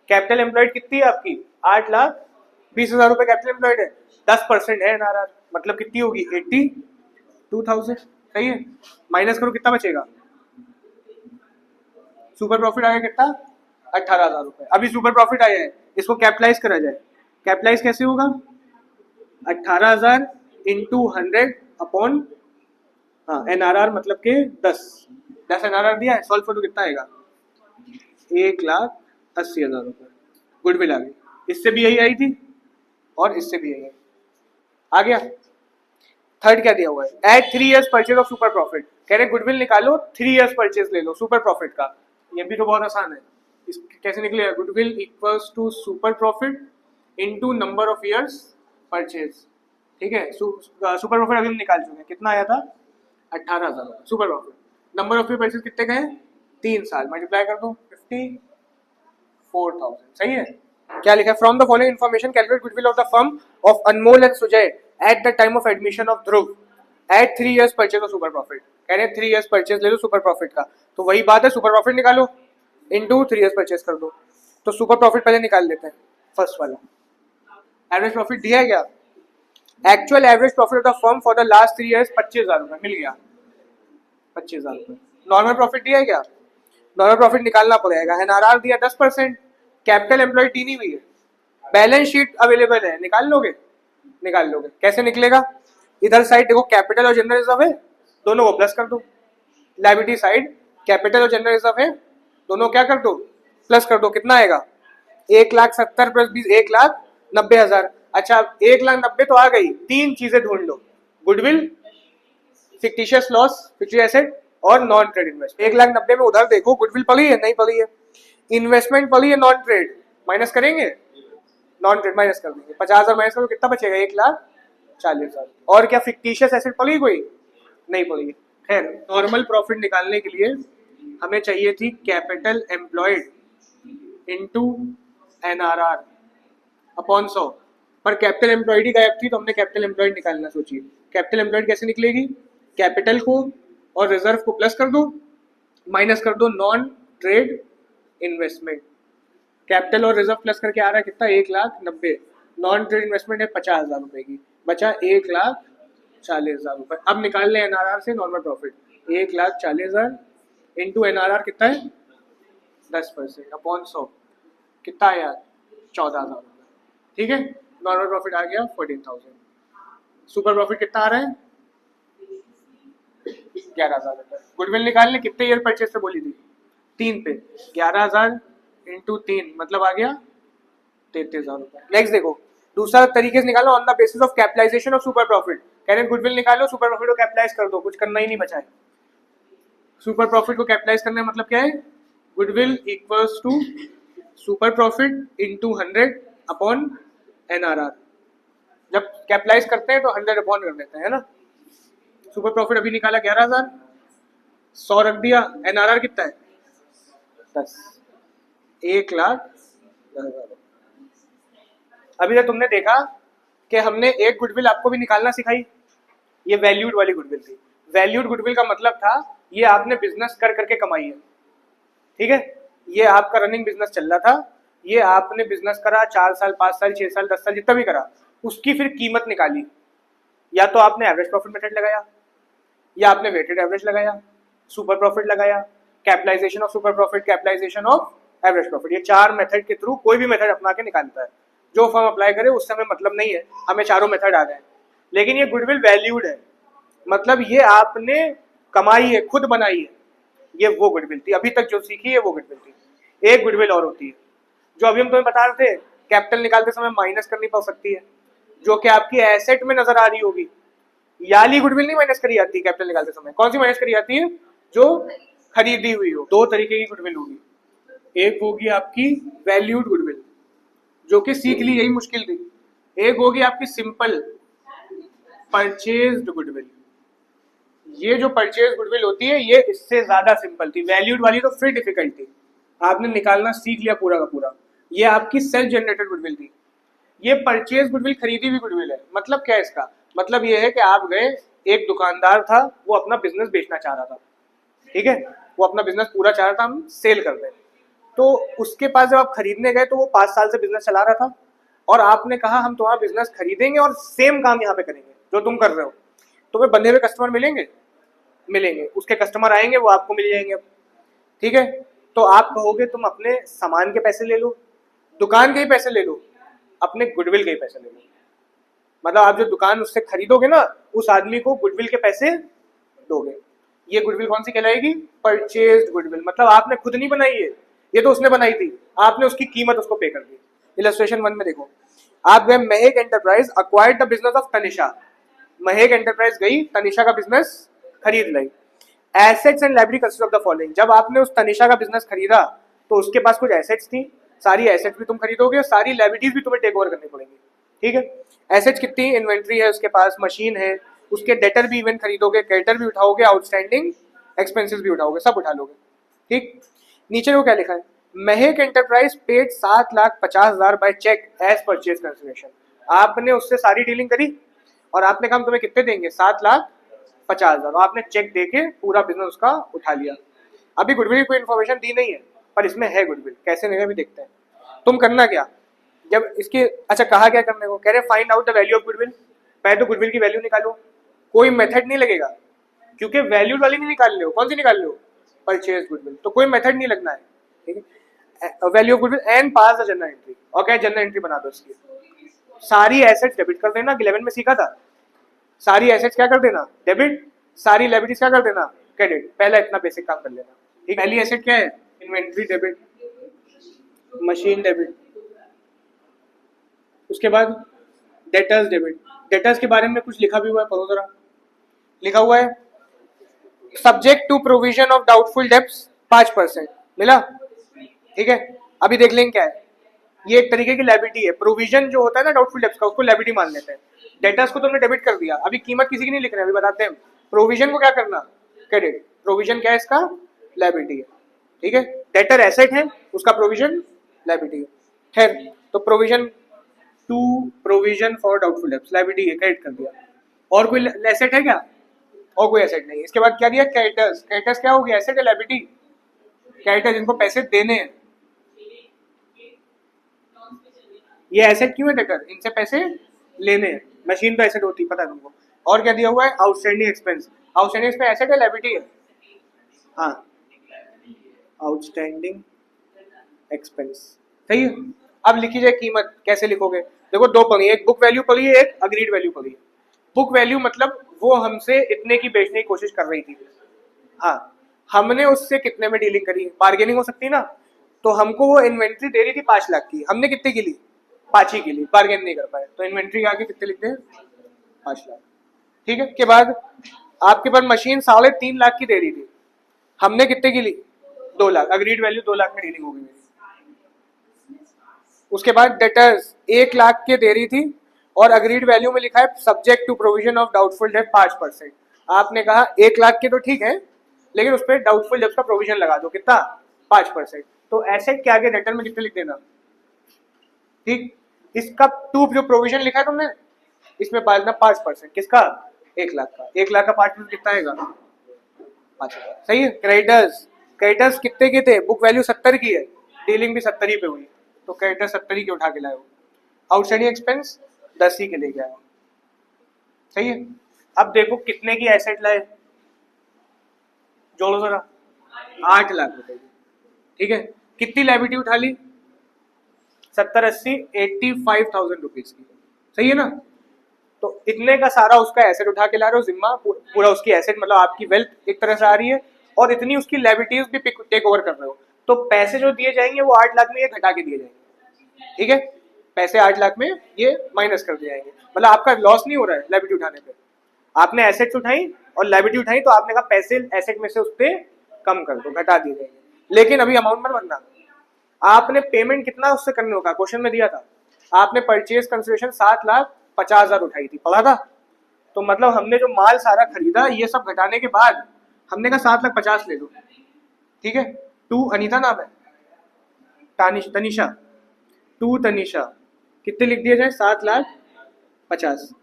Speaker 1: Capital employed कितनी है आपकी? 8,20,000 रुपए कैपिटल एम्प्लॉयड है, 10% है एनआरआर, मतलब कितनी होगी? 82,000। सही है, माइनस करो कितना बचेगा? सुपर प्रॉफिट आया कितना? 18,000 रुपए। अभी सुपर प्रॉफिट आया है, इसको कैपिटलाइज करा जाए, कैपिटलाइज कैसे होगा? 18,000 इंटू 100 अपॉन, हाँ एनआरआर मतलब के 10 एनआरआर दिया है, सॉल्व करो कितना आएगा? 1,80,000 रुपए गुडविल आ गई। इससे भी यही आई थी और इससे भी यही आई। आ गया। थर्ड क्या दिया हुआ है? At 3 years purchase of super profit. कह रहे गुडविल निकालो, 3 years परचेज ले लो सुपर प्रॉफिट का। ये भी तो बहुत आसान है, कैसे निकलेगा? Goodwill equals to super profit into number of years purchase. ठीक है, सुपर प्रॉफिट अभी हम निकाल चुके हैं, कितना आया था? 18,000 super profit. Number of year purchase कितने का है? 3 साल, मल्टीप्लाई कर दो 54,000। सही है। क्या लिखा है? From the following information calculate goodwill of the firm of Anmol and Sujay at the time of admission of Dhruv at 3 years purchase of super profit. कह रहे हैं 3 years परचेज ले लो सुपर प्रॉफिट का, तो वही बात है, सुपर प्रॉफिट निकालो इनटू 3 years परचेज कर दो। तो सुपर प्रॉफिट पहले निकाल लेते हैं, फर्स्ट वाला। एवरेज प्रॉफिट दिया है क्या? Actual average profit of the firm for the last 3 years 25,000 रुपए मिल गया, 25,000 रुपए। नॉर्मल प्रॉफिट दिया है क्या? नॉर्मल प्रॉफिट निकालना पड़ेगा। एनआरआर दिया 10%, कैपिटल एम्प्लॉयड दी नहीं हुई है, बैलेंस शीट अवेलेबल है, निकाल लोगे? निकाल लोगे। कैसे निकलेगा? इधर साइड देखो कैपिटल और जनरल रिजर्व है, दोनों को प्लस कर दो। लायबिलिटी साइड कैपिटल और जनरल रिजर्व है, दोनों क्या कर दो? प्लस कर दो। कितना आएगा? 1,70,000 प्लस 20, 1,90,000। अच्छा 1,90,000 तो आ गई, तीन चीजें ढूंढ लो, goodwill, fictitious loss, fictitious asset और नॉन ट्रेड इन्वेस्टमेंट। 1,90,000 में उधर देखो गुडविल पड़ी है, नहीं पड़ी है। इन्वेस्टमेंट पड़ी है नॉन ट्रेड, माइनस करेंगे, नॉन ट्रेड माइनस कर देंगे, 50,000 माइनस करो कितना बचेगा? 1,40,000। और क्या फिक्टिशियस एसेट पड़ी कोई? नहीं पड़ी। खैर, नॉर्मल प्रॉफिट निकालने के लिए हमें चाहिए थी capital employed into NRR upon 100, पर कैपिटल एम्प्लॉयड ही गायब थी, तो हमने कैपिटल एम्प्लॉयड निकालना सोची। कैपिटल एम्प्लॉयड कैसे निकलेगी? कैपिटल को और रिजर्व को प्लस कर दो, माइनस कर दो नॉन ट्रेड इन्वेस्टमेंट। कैपिटल और रिजर्व प्लस करके आ रहा है कितना? 1,90,000। नॉन ट्रेड इन्वेस्टमेंट है 50,000 रुपए की, बचा 1,40,000 रुपए। अब निकाल लें एनआरआर से नॉर्मल प्रॉफिट, 1,40,000 इंटू एनआरआर कितना है? 10% अपॉन 100 कितना आया? 14,000 रुपए। ठीक है, नॉर्मल प्रॉफिट आ गया 14,000। सुपर प्रॉफिट कितना आ रहा है? 11,000 रुपए। गुडविल निकालने कितने ईयर परचेज से बोली थी? 3 पे, 11,000 इंटू 3 मतलब आ गया 33,000 रुपए। नेक्स्ट देखो, दूसरा तरीके से निकालो on the basis of capitalisation of super profit. कह रहे हैं गुडविल निकालो, सुपर प्रॉफिट को कैपिटलाइज कर दो, कुछ करना ही नहीं बचा है। सुपर प्रॉफिट को कैपिटलाइज करने का मतलब क्या है, goodwill equals to super profit into 100 upon NRR। जब कैपिटलाइज करते हैं तो 100 अपॉन कर देते हैं, है ना। सुपर प्रॉफिट अभी निकाला 11,000, 100 रख दिया, NRR कितना है 10, 1,10,000। अभी तक तुमने देखा कि हमने एक गुडविल आपको भी निकालना सिखाई, ये वैल्यूड वाली गुडविल थी। वैल्यूड गुडविल का मतलब था ये आपने बिजनेस कर करके कमाई है, ठीक है। ये आपका रनिंग बिजनेस चल रहा था, ये आपने बिजनेस करा 4 साल 5 साल 6 साल 10 साल जितना भी करा, उसकी फिर कीमत निकाली। या तो आपने एवरेज प्रॉफिट मेथड लगाया, या आपने वेटेड एवरेज लगाया, सुपर प्रॉफिट लगाया, capitalisation of super profit, capitalisation of average profit. ये 4 मेथड के थ्रू कोई भी मेथड अपना के निकालता है। जो फर्म अप्लाई करे उससे हमें मतलब नहीं है, हमें चारों मेथड आ गए। लेकिन ये गुडविल वैल्यूड है, मतलब ये आपने कमाई है, खुद बनाई है, ये वो गुडविल थी। अभी तक जो सीखी है वो गुडविल थी। एक गुडविल और होती है जो अभी हम तुम्हें बता रहे थे, कैपिटल निकालते समय माइनस करनी पड़ सकती है, जो कि आपकी एसेट में नजर आ रही होगी। याली गुडविल नहीं माइनस करी जाती कैपिटल निकालते समय। कौन सी माइनस करी जाती है, जो खरीदी हुई हो। 2 तरीके की गुडविल होगी, एक होगी आपकी वैल्यूड गुडविल जो कि सीख ली, यही मुश्किल थी। एक होगी आपकी सिंपल परचेज्ड गुडविल। ये जो परचेज गुडविल होती है ये इससे ज्यादा सिंपल थी, वैल्यूड वाली तो फिर डिफिकल्ट थी, आपने निकालना सीख लिया पूरा का पूरा। ये आपकी सेल्फ जनरेटेड गुडविल थी। ये परचेज गुडविल खरीदी हुई गुडविल है। मतलब क्या है इसका, मतलब ये है कि आप गए, एक दुकानदार था वो अपना बिजनेस बेचना चाह रहा था, ठीक है, वो अपना बिजनेस पूरा चाह रहा था हम सेल कर दें। तो उसके पास जब आप खरीदने गए तो वो 5 साल से बिजनेस चला रहा था, और आपने कहा हम तुम्हारा बिजनेस खरीदेंगे और सेम काम यहाँ पे करेंगे जो तुम कर रहे हो। तो वे बंधे हुए कस्टमर मिलेंगे, मिलेंगे, उसके कस्टमर आएंगे, वो आपको मिल जाएंगे अब, ठीक है। तो आप कहोगे तुम अपने सामान के पैसे ले लो, दुकान के ही पैसे ले लो, अपने गुडविल के ही पैसे ले लो। मतलब आप जो दुकान उससे खरीदोगे ना, उस आदमी को गुडविल के पैसे दोगे। ये गुडविल कौन सी कहलाएगी, परचेज्ड गुडविल। मतलब आपने खुद नहीं बनाई है, ये तो उसने बनाई थी, आपने उसकी कीमत उसको पे कर दी। इलस्ट्रेशन 1 में देखो, आप गए Mahak enterprise acquired the business of Tanisha. Mahak enterprise गई, तनिषा का बिजनेस खरीद ली। Assets and liability consist of the following. जब आपने उस तनिषा का बिजनेस खरीदा तो उसके पास कुछ एसेट्स थी, सारी एसेट्स भी तुम खरीदोगे और सारी लायबिलिटीज भी तुम्हें टेक ओवर करनी पड़ेंगी, ठीक है। एसेट्स कितनी, इन्वेंट्री है उसके पास, मशीन है, उसके डेटर भी इवन खरीदोगे, क्रेडिटर भी उठाओगे, आउटस्टैंडिंग एक्सपेंसेस भी उठाओगे, सब उठा लोगे, ठीक। नीचे वो क्या लिखा है, Mahak enterprise paid 7,50,000 by cheque as purchase consideration. आपने उससे सारी डीलिंग करी और आपने कहा तुम्हें कितने देंगे, 7,50,000, आपने चेक देके पूरा बिजनेस उसका उठा लिया। अभी गुडविल की कोई इन्फॉर्मेशन दी नहीं है, पर इसमें है गुडविल, कैसे नहीं है अभी देखते हैं। तुम करना क्या, जब इसके अच्छा कहा क्या करने को, कह रहे find out the value of goodwill. पहले तो गुडविल की वैल्यू निकालो, कोई मेथड नहीं लगेगा क्योंकि वैल्यू वाली नहीं निकाल रहे हो, कौन सी निकाल रहे हो, परचेज गुडविल, तो कोई मेथड नहीं लगना है, ठीक है। Value of goodwill and pass the general entry, और क्या जनरल एंट्री बना दो इसकी, सारी एसेट्स डेबिट कर देना, 11 में सीखा था, सारी एसेट्स क्या कर देना डेबिट, सारी लायबिलिटीज क्या कर देना क्रेडिट। पहला इतना बेसिक काम कर लेना, ठीक। पहली एसेट क्या है, इन्वेंट्री डेबिट, मशीन डेबिट, उसके बाद डेटर्स डेबिट। डेटर्स के बारे में कुछ लिखा भी हुआ है, पढ़ो जरा, लिखा हुआ है subject to provision of doubtful debts 5% मिला, ठीक है। अभी देख लेंगे क्या है, ये एक तरीके की लायबिलिटी है। प्रोविजन जो होता है ना डाउटफुल डेब्ट्स का, उसको लायबिलिटी मान लेते हैं। डेटर्स को तुमने डेबिट कर दिया, अभी कीमत किसी की नहीं लिख रहे, अभी बताते हैं। प्रोविजन को क्या करना, क्रेडिट। प्रोविजन क्या है इसका, लायबिलिटी है, ठीक है। डेटर एसेट है, उसका प्रोविजन लायबिलिटी है। खैर, तो provision to provision for doubtful debts liability है, क्रेडिट कर दिया। और कोई एसेट है क्या, और कोई एसेट नहीं। इसके बाद क्या दिया, क्रेडिटर्स। क्रेडिटर्स क्या होगी, एसेट है लायबिलिटी, क्रेडिटर्स जिनको पैसे देने हैं। ये एसेट क्यों है डेटर, इनसे पैसे लेने हैं। मशीन तो एसेट होती है, पता है तुमको। और क्या दिया हुआ है, outstanding expense. Outstanding expense asset है लायबिलिटी है, हाँ, आउटस्टैंडिंग एक्सपेंस, सही है। अब लिखी जाए कीमत, कैसे लिखोगे, देखो 2 पढ़ी है, एक बुक वैल्यू पढ़ी है, एक अग्रीड वैल्यू पढ़ी है। बुक वैल्यू मतलब वो हमसे इतने की बेचने की कोशिश कर रही थी, हाँ, हमने उससे कितने में डीलिंग करी, बार्गेनिंग हो सकती है ना। तो हमको वो इन्वेंट्री दे रही थी 5 लाख की, हमने कितने की ली, 5 ही के लिए, बार्गेन नहीं कर पाए, तो इन्वेंट्री आगे कितने लिखते हैं 5 लाख। ठीक है, के बाद आपके पास मशीन 3.5 लाख की दे रही थी, हमने कितने की ली 2 लाख, अग्रीड वैल्यू 2 लाख में डीलिंग होगी मेरी। उसके बाद डेटर्स 1 लाख के दे रही थी और अग्रीड वैल्यू में लिखा है subject to provision of doubtful debt 5%। आपने कहा 1 लाख के तो ठीक है, लेकिन उस पर डाउटफुल डेट का प्रोविजन लगा दो, कितना 5%। तो एसेट के आगे डेटर में कितने लिख देना, ठीक। इसका टू जो प्रोविजन लिखा है तुमने, इसमें डालना 5%, किसका 1 लाख का, 1 लाख का 5% कितना आएगा 5,000। सही है। क्रेडिटर्स, क्रेडिटर्स कितने के थे, बुक वैल्यू 70 की है, डीलिंग भी 70 ही पे हुई, तो क्रेडिटर 70 ही के उठा के लाए हो। आउटस्टैंडिंग एक्सपेंस 10 ही के ले गया। सही है। अब देखो कितने की एसेट लाए, जोड़ो जरा, 8 लाख रुपए की। ठीक है, कितनी लायबिलिटी उठा ली 70 80 85,000 रुपीज की। सही है ना। तो इतने का सारा उसका एसेट उठा के ला रहे हो, जिम्मा पूरा उसकी एसेट, मतलब आपकी वेल्थ एक तरह से आ रही है, और इतनी उसकी लायबिलिटीज भी टेक ओवर कर रहे हो। तो पैसे जो दिए जाएंगे वो 8 लाख में ये घटा के दिए जाएंगे। ठीक है, पैसे 8 लाख में ये माइनस कर दिए जाएंगे, मतलब आपका लॉस नहीं हो रहा है लायबिलिटी उठाने पे। आपने एसेट्स उठाई और लायबिलिटी उठाई, तो आपने कहा पैसे एसेट में से उस पर कम कर दो, घटा दिए जाएंगे। लेकिन अभी अमाउंट मत बनना, आपने पेमेंट कितना उससे करने होगा, क्वेश्चन में दिया था आपने परचेज कंसिडरेशन 7,50,000 उठाई थी, पढ़ा था। तो मतलब हमने जो माल सारा खरीदा ये सब घटाने के बाद हमने कहा 7,50,000 ले लो। ठीक है, टू अनीता नाम है, तनिषा, टू तनिषा, कितने लिख दिया जाए 7,50,000।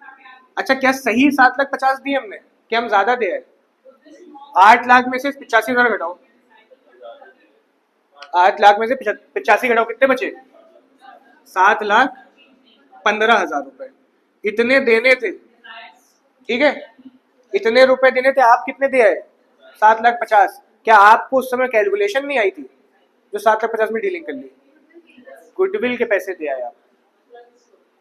Speaker 1: अच्छा, क्या सही 7,50,000 दिए हमने, क्या हम ज्यादा दे? 8 लाख में से 85,000 घटाओ, 8 लाख में से 85 घटाओ, कितने बचे 7,15,000 रुपए। इतने देने थे, ठीक है, इतने रुपए देने थे, आप कितने दे आए 7,50,000। क्या आपको उस समय कैलकुलेशन नहीं आई थी जो 7,50,000 में डीलिंग कर ली? गुडविल के पैसे दे आए आप,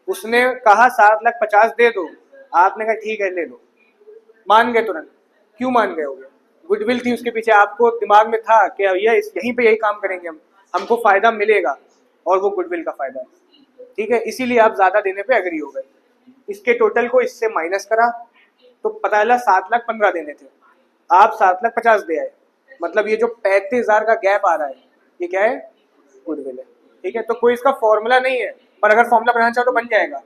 Speaker 1: उसने कहा 7,50,000 दे दो, आपने कहा ठीक है ले लो, मान गए तुरंत। क्यों मान गए होगे? गुडविल थी उसके पीछे, आपको दिमाग में था कि भैया यहीं पे यही काम करेंगे हम, हमको फायदा मिलेगा, और वो गुडविल का फायदा है। ठीक है, इसीलिए आप ज्यादा देने पे एग्री हो गए। इसके टोटल को इससे माइनस करा तो पता चला 7,15,000 देने थे, आप 7,50,000 दे आए, मतलब ये जो 35,000 का गैप आ रहा है ये क्या है, गुडविल है। ठीक है, तो कोई इसका फॉर्मूला नहीं है, पर अगर फॉर्मूला बनाना चाहो तो बन जाएगा।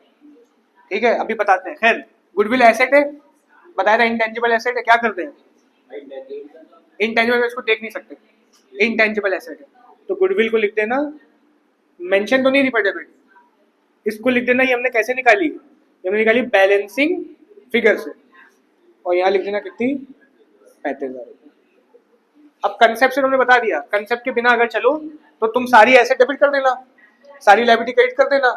Speaker 1: ठीक है, अभी बताते हैं। खैर, गुडविल एसेट है, बताया था इंटेंजिबल एसेट है, क्या करते हैं इंटेंजिबल, इसको देख नहीं सकते, इंटेंजिबल एसेट है। तो गुडविल को लिख देना, मेंशन तो नहीं थी पर डेबिट, इसको लिख देना, ये हमने कैसे निकाली, ये हमने निकाली बैलेंसिंग फिगर से, और यहाँ लिख देना कितनी 35,000 रुपये। अब कंसेप्ट से तुमने बता दिया, कंसेप्ट के बिना अगर चलो तो तुम सारी एसेट डेबिट कर देना, सारी लायबिलिटी क्रेडिट कर देना,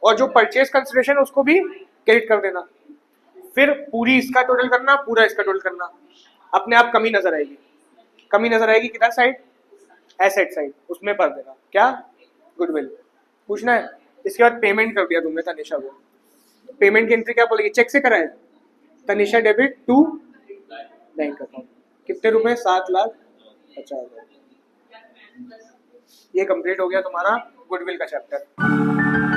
Speaker 1: और जो परचेज कंसिडरेशन उसको भी क्रेडिट कर देना, फिर पूरी इसका टोटल करना, पूरा इसका टोटल करना, अपने आप कमी नजर आएगी। कमी नजर आएगी किधर साइड, एसेट साइड, उसमें भर देना क्या, गुडविल। पूछना है। इसके बाद पेमेंट कर दिया तुमने तनिषा को, पेमेंट की एंट्री क्या बोलेगी, चेक से कराए, Tanisha debit to bank account, कितने रुपए 7,50,000। ये कंप्लीट हो गया तुम्हारा गुडविल का चैप्टर।